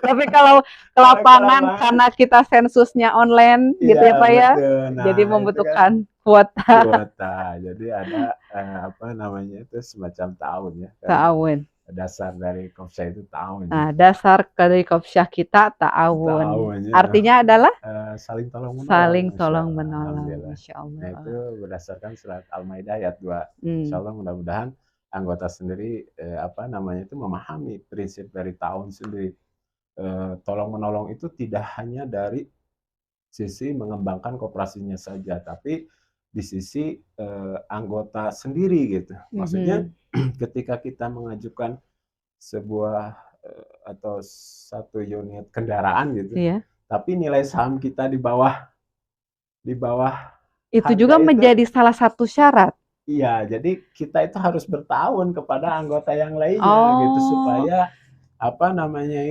Tapi kalau ke Kalau ke lapangan lapangan, karena kita sensusnya online gitu iya ya Pak ya, betul. Nah jadi itu kan membutuhkan kuota kuota. Jadi ada itu semacam tahun ya kan. ta'awun. Dasar dari Kopsa itu tahun Nah, gitu. dasar dari kopsyah kita ta'awun. Tahun ya. Artinya adalah Saling tolong menolong, saling Masya tolong Allah, menolong, Alhamdulillah. Masya Nah Allah. itu berdasarkan surat Al-Maidah ayat 2. Insya Hmm. Allah mudah-mudahan anggota sendiri itu memahami prinsip dari tahun sendiri. Tolong menolong itu tidak hanya dari sisi mengembangkan koperasinya saja, tapi di sisi anggota sendiri gitu. Maksudnya Mhm. ketika kita mengajukan sebuah atau satu unit kendaraan gitu, Iya. tapi nilai saham kita di bawah Itu harga juga itu, menjadi salah satu syarat. iya, jadi kita itu harus bertahun kepada anggota yang lainnya gitu Oh, supaya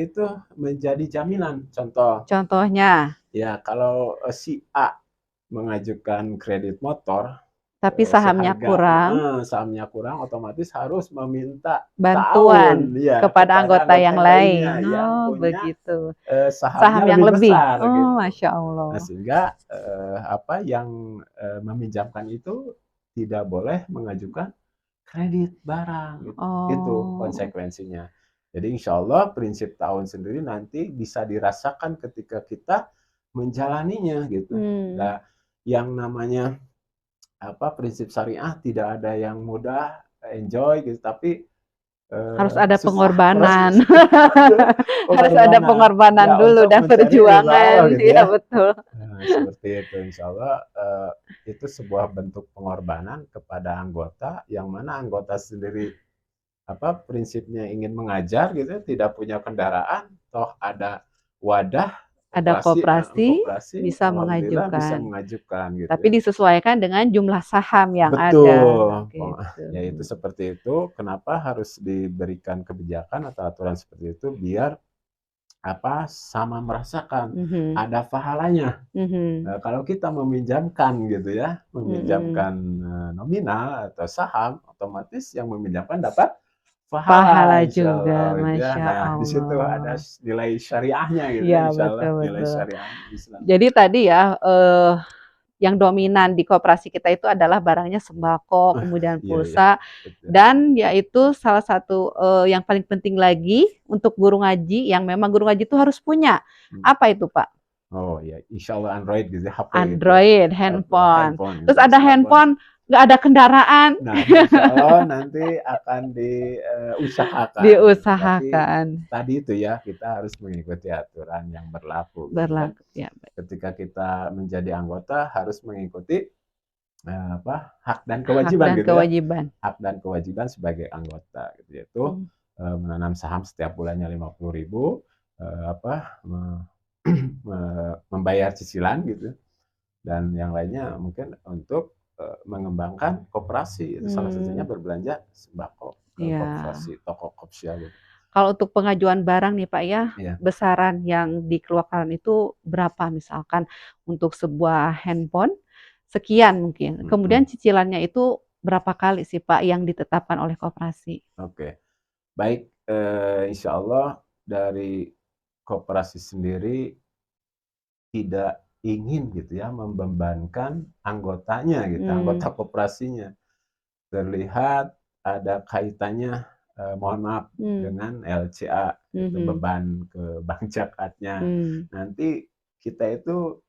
itu menjadi jaminan. Contoh, contohnya, ya kalau si A mengajukan kredit motor tapi sahamnya seharga kurang, sahamnya kurang, otomatis harus meminta bantuan ta'awun ya kepada kepada anggota anggota yang yang lainnya lain. yang Oh, punya begitu. sahamnya Saham yang lebih lebih. besar Oh, gitu. Masya Nah, Allah. sehingga yang meminjamkan itu tidak boleh mengajukan kredit barang gitu. Itu Oh, konsekuensinya. Jadi insya Allah prinsip tahun sendiri nanti bisa dirasakan ketika kita menjalaninya gitu. hmm. Nah, yang namanya prinsip syariah tidak ada yang mudah, enjoy gitu, tapi Harus ada susah proses pengorbanan. Harus ada pengorbanan pengorbanan ya dulu untuk dan mencari ridho Allah perjuangan. gitu Iya, ya. betul. Nah, seperti itu insya Allah itu sebuah bentuk pengorbanan kepada anggota yang mana anggota sendiri prinsipnya ingin mengajar gitu, tidak punya kendaraan, toh ada wadah Ada koperasi, koperasi, bisa alhamdulillah bisa mengajukan. mengajukan gitu Tapi ya. disesuaikan dengan jumlah saham yang ada. Betul, Gitu. ya itu seperti itu. Kenapa harus diberikan kebijakan atau aturan seperti itu biar sama merasakan Mhm, ada pahalanya. mhm, Kalau kita meminjamkan gitu ya, mhm. meminjamkan nominal atau saham, otomatis yang meminjamkan dapat pahala Pahala insya juga, Allah gitu ya. Masya Nah, di situ ada Allah. nilai syariahnya gitu Iya, ya, insya Allah betul, nilai betul. syariah Islam. Jadi tadi ya, yang dominan di koperasi kita itu adalah barangnya sembako, kemudian Iya iya, pulsa, betul. dan yaitu salah satu yang paling penting lagi untuk guru ngaji yang memang guru ngaji itu harus punya. Hmm. Apa itu, Pak? Oh ya, insya Allah Android gitu, HP gitu. Android, handphone. Handphone Terus gitu, ada smartphone. handphone, nggak ada kendaraan, Nah, insya Allah nanti akan diusahakan gitu. Tapi diusahakan. tadi itu ya, kita harus mengikuti aturan yang berlaku gitu kan. Berlaku, ya. Ketika kita menjadi anggota harus mengikuti hak dan Hak kewajiban dan gitu ya. kewajiban. Hak dan kewajiban sebagai anggota gitu, yaitu menanam saham setiap bulannya 50.000, membayar cicilan gitu, dan yang lainnya mungkin untuk mengembangkan koperasi, itu salah satunya berbelanja sembako ke Iya. koperasi toko Kopsya gitu. Kalau untuk pengajuan barang nih Pak ya, Iya. besaran yang dikeluarkan itu berapa misalkan untuk sebuah handphone sekian mungkin. Kemudian cicilannya itu berapa kali sih Pak yang ditetapkan oleh koperasi? Oke. Baik, insya Allah dari koperasi sendiri tidak ingin gitu ya membebankan anggotanya gitu, anggota koperasinya. Terlihat ada kaitannya, mohon maaf, dengan LCA, itu beban ke bank zakatnya. Nanti kita itu,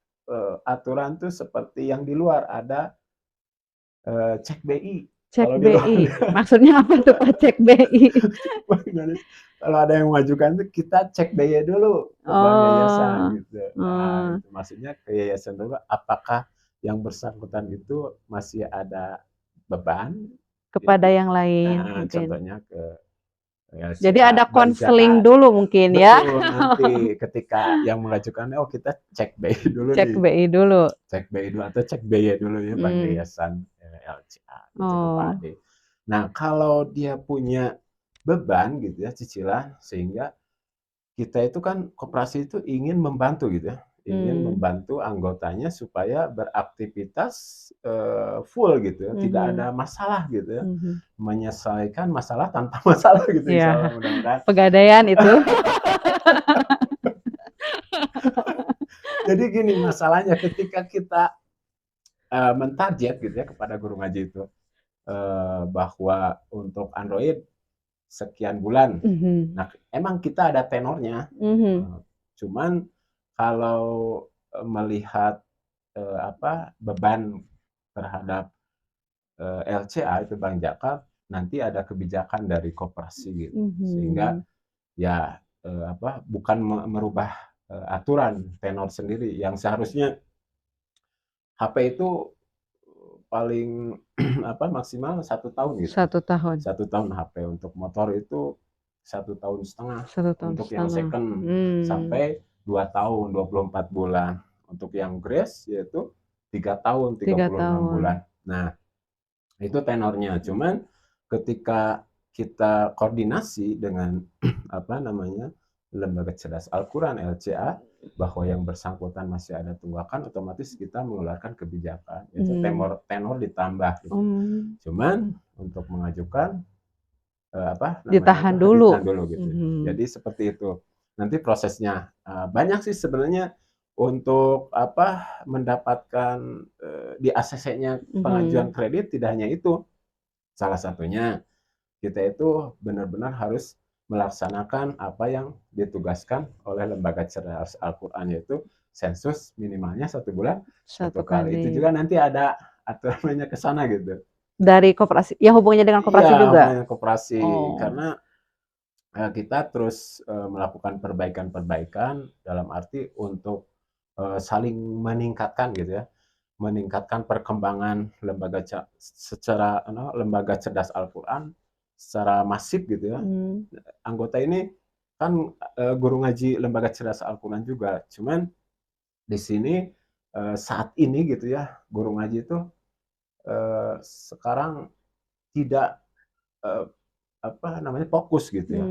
aturan tuh seperti yang di luar, ada, cek BI. Cek Kalau di luar BI, maksudnya apa tuh Pak cek BI? kalau ada yang mengajukan tuh kita cek BI dulu ke bank yayasan Oh, gitu. Nah, itu maksudnya ke yayasan dulu apakah yang bersangkutan itu masih ada beban kepada gitu. yang lain Nah, mungkin. contohnya ke Jadi LCA, ada bank konseling zakat. dulu mungkin ya. Betul, nanti ketika yang mengajukan, oh kita cek BI dulu Cek nih. BI dulu. Cek BI dulu atau cek BI dulu ya bank yayasan LCA gitu ke Pak Oh. Ade. Nah, kalau dia punya beban gitu ya, cicilan, sehingga kita itu kan koperasi itu ingin membantu gitu ya, ingin membantu anggotanya supaya beraktivitas full gitu ya, tidak ada masalah gitu ya, menyelesaikan masalah tanpa masalah gitu, insya Iya, Allah mudah-mudahan. pegadaian itu. Jadi gini masalahnya ketika kita mentarget gitu ya kepada guru ngaji itu, bahwa untuk Android sekian bulan. Nah, emang kita ada tenornya. Cuman kalau melihat beban terhadap LCA itu Bank Zakat, nanti ada kebijakan dari koperasi gitu. Sehingga ya bukan merubah aturan tenor sendiri yang seharusnya HP itu paling maksimal 1 tahun gitu. 1 tahun. 1 tahun HP, untuk motor itu 1,5 tahun, 1,5 tahun. untuk yang second sampai 2 tahun 24 bulan, untuk yang grace yaitu 3 tahun 3 36 tahun. bulan. Nah, itu tenornya. Cuman ketika kita koordinasi dengan Lembaga Cerdas Al-Quran LCA, bahwa yang bersangkutan masih ada tunggakan, otomatis kita mengeluarkan kebijakan, itu tenor ditambah gitu. Cuman untuk mengajukan Ditahan dulu. ditahan dulu gitu. Jadi seperti itu. Nanti prosesnya banyak sih sebenarnya untuk mendapatkan di ACC-nya pengajuan kredit, tidak hanya itu. Salah satunya kita itu benar-benar harus melaksanakan apa yang ditugaskan oleh Lembaga Cerdas Al-Quran, yaitu sensus minimalnya 1 bulan 1 kali. Itu juga nanti ada aturannya ke sana gitu. Dari koperasi, yang hubungannya dengan koperasi Iya, juga? hubungannya koperasi. Karena kita terus melakukan perbaikan-perbaikan dalam arti untuk saling meningkatkan gitu ya, meningkatkan perkembangan lembaga cerdas Al-Quran secara masif gitu ya. Anggota ini kan guru ngaji lembaga cerdas Al-Quran juga, cuman di sini saat ini gitu ya, guru ngaji itu sekarang tidak fokus gitu ya,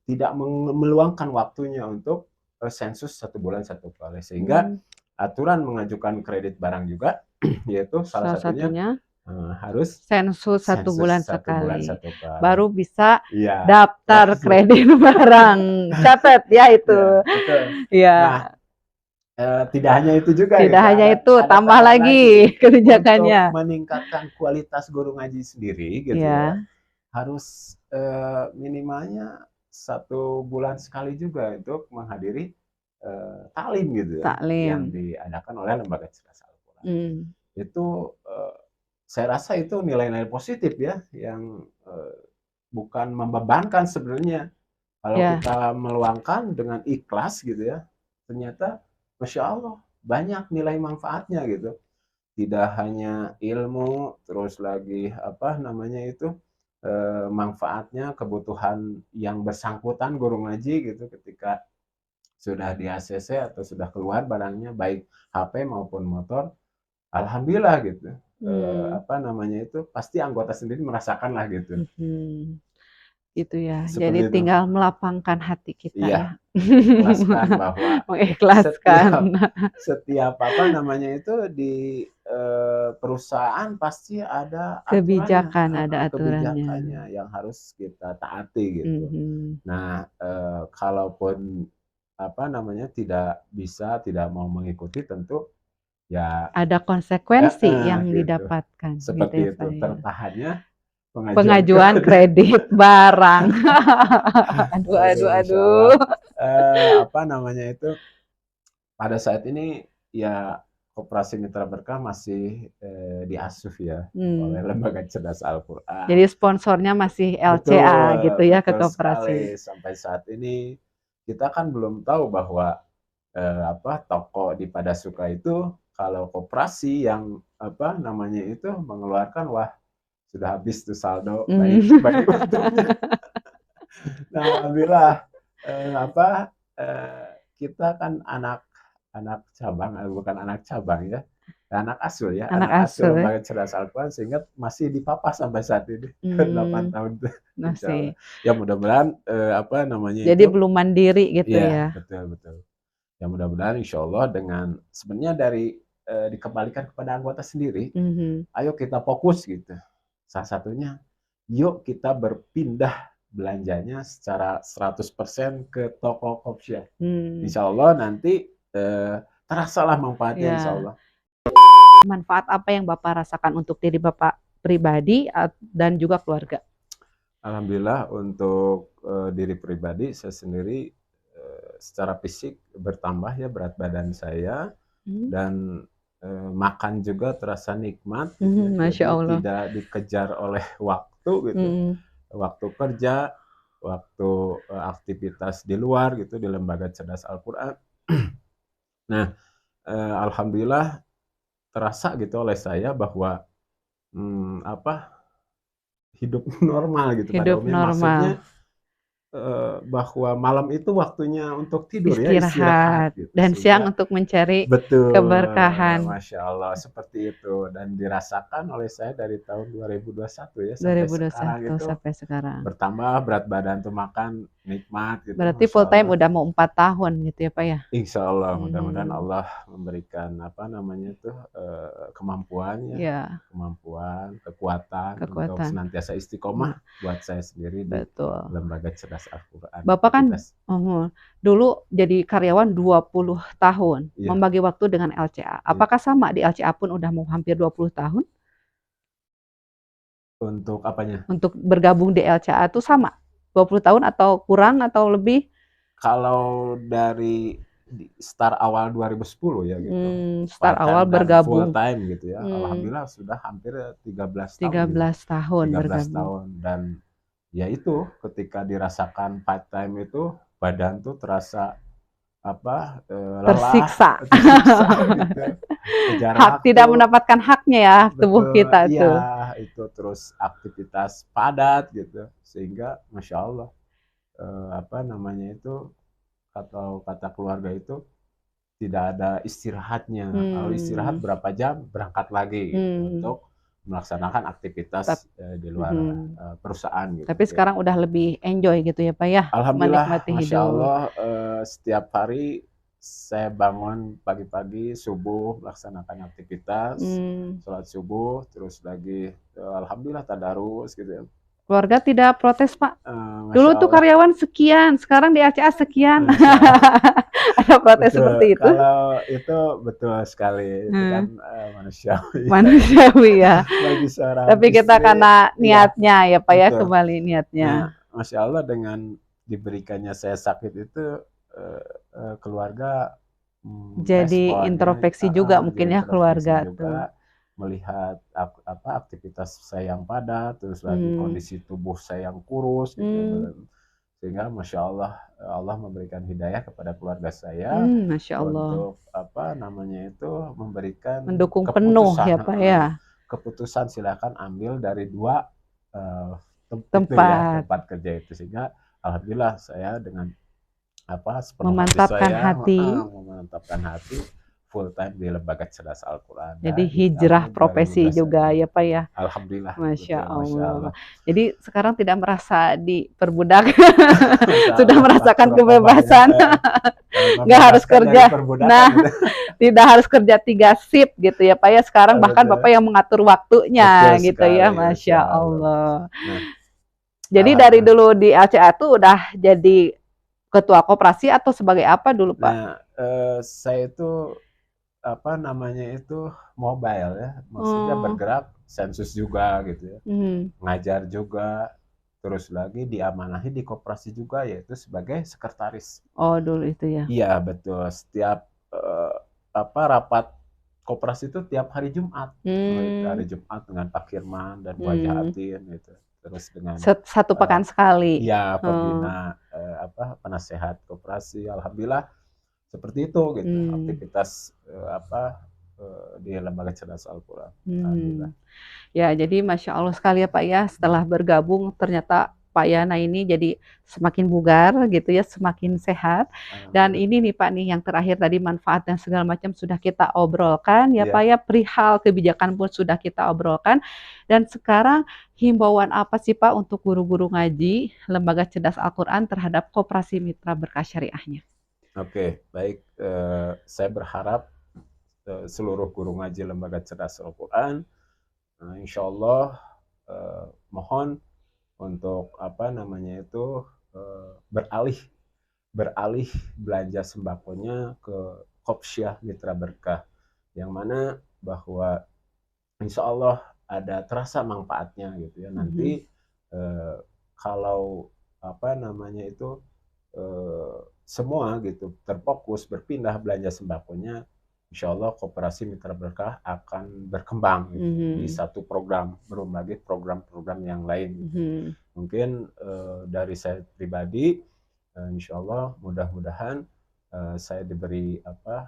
tidak meluangkan waktunya untuk sensus 1 bulan 1 kali, sehingga aturan mengajukan kredit barang juga yaitu salah satunya harus sensus 1 bulan 1 bulan sekali. 1 kali. Baru bisa Iya, daftar kredit barang. Catat ya itu. Iya. Nah, tidak hanya itu juga Tidak gitu, hanya itu, ada tambah lagi kebijakannya. untuk meningkatkan kualitas guru ngaji sendiri gitu ya, harus minimalnya 1 bulan sekali juga untuk menghadiri taklim gitu ya, yang taklim. diadakan oleh Lembaga Cerdas Al-Quran. Hmm. Itu saya rasa itu nilai-nilai positif ya, yang bukan membebankan sebenarnya. Kalau Ya, kita meluangkan dengan ikhlas gitu ya, ternyata Masya Allah banyak nilai manfaatnya gitu. Tidak hanya ilmu, terus lagi apa namanya itu, manfaatnya, kebutuhan yang bersangkutan guru ngaji gitu ketika sudah di ACC atau sudah keluar barangnya, baik HP maupun motor, alhamdulillah gitu. hmm. Apa namanya itu, pasti anggota sendiri merasakan lah gitu. Mhm. Gitu ya. Jadi Seperti itu. tinggal melapangkan hati kita Iya, ya. mengikhlaskan bahwa Mengikhlaskan. setiap setiap apa namanya itu di perusahaan pasti ada aturannya, Kebijakan, ada aturannya. kebijakannya yang harus kita taati gitu. Mhm. Nah, kalaupun apa namanya tidak mau mengikuti, tentu ya Ada konsekuensi yang gitu. didapatkan gitu ya Seperti itu, Pak ya. tertahannya pengajuan Pengajuan kredit barang. Aduh aduh aduh, Masya aduh. Allah. Apa namanya itu, pada saat ini ya Koperasi Mitra Berkah masih diasuh ya oleh Hmm. Lembaga Cerdas Al-Quran. Jadi sponsornya masih LCA Betul, gitu ya ke betul koperasi. sekali. Sampai saat ini kita kan belum tahu bahwa apa toko di Padasuka itu kalau koperasi yang apa namanya itu mengeluarkan, wah sudah habis tuh saldo, Hmm. baik untungnya. Nah, alhamdulillah apa kita kan anak anak cabang, bukan anak cabang ya, anak asuh ya, Anak anak asuh asuh. Lembaga Cerdas Al-Quran, sehingga masih dipapah sampai saat ini 8 Hmm. tahun tuh, insya Allah. Masih. Ya mudah-mudahan apa namanya Jadi itu, belum mandiri gitu ya ya. betul betul. Ya mudah-mudahan insya Allah dengan sebenarnya dari dikembalikan kepada anggota sendiri, Mhm. ayo kita fokus gitu. Salah satunya, yuk kita berpindah belanjanya secara 100% ke toko Kopsyah. Hmm. Insya Allah nanti terasalah manfaatnya insya Ya. Allah. Manfaat apa yang Bapak rasakan untuk diri Bapak pribadi dan juga keluarga? Alhamdulillah untuk diri pribadi saya sendiri secara fisik bertambah ya berat badan saya, dan makan juga terasa nikmat gitu ya. Masya Jadi Allah. tidak dikejar oleh waktu gitu. Waktu kerja, waktu aktivitas di luar gitu di Lembaga Cerdas Al-Quran. Nah, alhamdulillah terasa gitu oleh saya bahwa apa hidup normal gitu pada Hidup umumnya. Maksudnya normal, bahwa malam itu waktunya untuk tidur ya, istirahat istirahat, gitu. dan siang Sehingga untuk mencari betul, keberkahan. Masya Allah seperti itu, dan dirasakan oleh saya dari tahun 2021 ya sampai sekarang 2021 itu sampai sekarang. bertambah berat badan tuh, makan nikmat gitu, Berarti Masya full time Allah. udah mau 4 tahun gitu ya Pak ya? Insya Allah mudah-mudahan Mhm. Allah memberikan apa namanya tuh kemampuannya, Ya, kemampuan, kekuatan untuk kekuatan. senantiasa istiqomah buat saya sendiri di Betul. Lembaga Cerdas Al-Quran. Bapak kan dulu jadi karyawan 20 tahun, Iya, membagi waktu dengan LCA. iya. Apakah sama di LCA pun udah mau hampir 20 tahun? Untuk apanya? Untuk bergabung di LCA itu sama? 20 tahun atau kurang atau lebih? Kalau dari start awal 2010 ya gitu, Start part awal time dan full bergabung. time gitu ya, alhamdulillah sudah hampir 13 tahun gitu, 13 tahun 13 bergabung. tahun. Dan ya itu ketika dirasakan part time itu badan tuh terasa apa lelah, Tersiksa. tersiksa gitu, kejar Tidak waktu. mendapatkan haknya ya tubuh Betul, kita tuh. iya itu, terus aktivitas padat gitu, sehingga Masya Allah apa namanya itu, atau kata keluarga itu tidak ada istirahatnya. Kalau istirahat berapa jam berangkat lagi gitu, untuk melaksanakan aktivitas di luar perusahaan gitu. Tapi sekarang udah lebih enjoy gitu ya Pak ya, Alhamdulillah, menikmati Masya hidup. Allah setiap hari saya bangun pagi-pagi subuh melaksanakan aktivitas, sholat subuh, terus lagi alhamdulillah tadarus gitu ya. Keluarga tidak protes Pak? Masya Dulu tuh Allah. karyawan sekian, sekarang di LCA sekian. Masya Allah. Ada protes Betul, seperti itu? kalau itu betul sekali, itu kan manusiawi. Manusiawi ya. Bagi seorang Tapi kita istri, karena niatnya ya Pak ya, betul. kembali niatnya. Nah, Masya Allah dengan diberikannya saya sakit itu keluarga Jadi responnya introspeksi juga mungkin ya diintrospeksi keluarga tuh. juga, melihat aktivitas saya yang padat, terus lagi Hmm. kondisi tubuh saya yang kurus gitu ya, Hmm. sehingga Masya Allah, Allah memberikan hidayah kepada keluarga saya Masya Allah. untuk apa namanya itu, memberikan Mendukung penuh keputusan, ya Pak ya. keputusan silakan ambil dari dua itu ya, Tempat. tempat kerja itu, sehingga alhamdulillah saya dengan sepenuh hati Memantapkan saya hati. memantapkan hati full time di Lembaga Cerdas Al-Quran Jadi dari hijrah tahun profesi 2021 juga ini. ya Pak ya. Alhamdulillah, Masya betul, Masya Allah. Allah. Jadi sekarang tidak merasa diperbudak, Masya sudah Allah, merasakan rokobahnya kebebasan, nggak harus membebaskan dari kerja. perbudakan Nah, gitu. tidak harus kerja 3 shift gitu ya Pak ya. Sekarang bahkan Bapak Betul, yang mengatur waktunya betul gitu ya, sekali, Masya Masya Allah. Allah. Nah, Jadi dari dulu di LCA tuh udah jadi ketua koperasi atau sebagai apa dulu Pak? nah saya itu apa namanya itu mobile ya, maksudnya Oh, bergerak sensus juga gitu ya, hmm. ngajar juga, terus lagi diamanahi di koperasi juga yaitu sebagai sekretaris. Oh dulu itu ya. Iya betul, setiap rapat koperasi itu tiap hari Jumat, hari Hmm. Jumat dengan Pak Firman dan Bu Haja Hmm. Atin gitu, terus dengan Satu eh, pekan sekali. ya Oh. pembina penasehat koperasi, alhamdulillah seperti itu gitu Hmm. aktivitas di Lembaga Cerdas Al-Quran, alhamdulillah. Hmm. Ya, jadi Masya Allah sekali ya Pak ya, setelah bergabung ternyata Pak Yana ini jadi semakin bugar gitu ya, semakin sehat. Dan Alhamdulillah. ini nih Pak nih yang terakhir tadi manfaat dan segala macam sudah kita obrolkan ya Pak Iya, ya, perihal kebijakan pun sudah kita obrolkan. Dan sekarang himbauan apa sih Pak untuk guru-guru ngaji Lembaga Cerdas Al-Quran terhadap Koperasi Mitra Berkah Syariahnya? oke, baik. Saya berharap seluruh guru ngaji Lembaga Cerdas Al-Quran, insya Allah mohon untuk beralih beralih belanja sembakonya ke Kopsyah Mitra Berkah, yang mana bahwa insya Allah ada terasa manfaatnya gitu ya Mhm. nanti kalau semua gitu terfokus berpindah belanja sembakonya, insya Allah Koperasi Mitra Berkah akan berkembang gitu di Mhm. satu program, belum lagi program-program yang lain gitu. Mhm. Mungkin dari saya pribadi, insya Allah mudah-mudahan saya diberi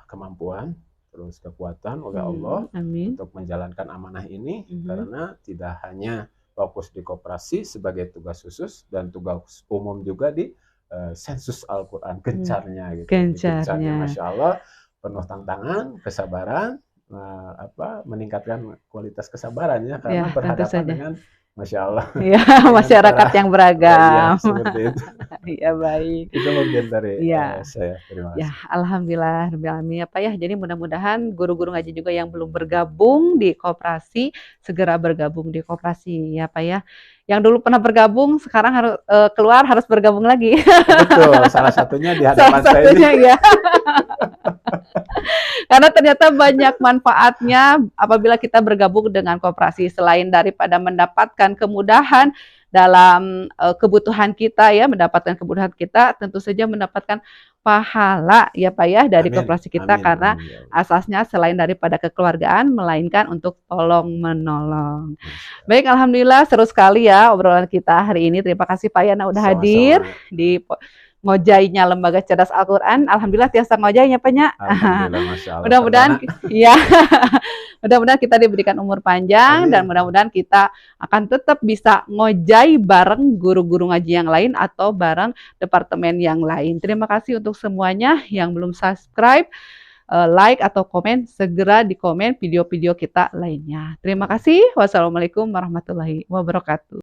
kemampuan terus kekuatan oleh Allah Amin. untuk menjalankan amanah ini, Mhm. karena tidak hanya fokus di koperasi sebagai tugas khusus dan tugas umum juga di sensus Al-Quran gencarnya gitu, di gencarnya Gencarnya. Masya Allah, penuh tantangan, kesabaran, meningkatkan kualitas kesabaran ya, karena Ya, tentu berhadapan saja. dengan Masya Allah Ya, dengan masyarakat para yang iya beragam. seperti itu. Iya, baik. Itu mungkin dari Iya. saya. Terima Ya, kasih. alhamdulillah rabbil alamin ya Pak ya. Jadi mudah-mudahan guru-guru ngaji juga yang belum bergabung di koperasi segera bergabung di koperasi ya Pak ya. Yang dulu pernah bergabung sekarang harus keluar harus bergabung lagi. Betul, salah satunya di Salah hadapan saya ini. satunya ya. Karena ternyata banyak manfaatnya apabila kita bergabung dengan koperasi, selain daripada mendapatkan kemudahan dalam kebutuhan kita ya, mendapatkan kebutuhan kita, tentu saja mendapatkan pahala ya Pak ya dari Amin, koperasi kita, amin, karena amin ya Allah. asasnya selain daripada kekeluargaan melainkan untuk tolong menolong. Masya Allah. Baik, alhamdulillah seru sekali ya obrolan kita hari ini. Terima kasih Pak Yana udah hadir Sama-sama. di ngojainya Lembaga Cerdas Al-Quran. Alhamdulillah tiasa ngojainya Pak Ya. Alhamdulillah, Masya Allah. Mudah-mudahan Perdana. ya, mudah-mudahan kita diberikan umur panjang dan Amin. mudah-mudahan kita akan tetap bisa ngojai bareng guru-guru ngaji yang lain atau bareng departemen yang lain. Terima kasih untuk semuanya yang belum subscribe, like atau komen, segera di komen video-video kita lainnya. Terima kasih. Wassalamualaikum warahmatullahi wabarakatuh.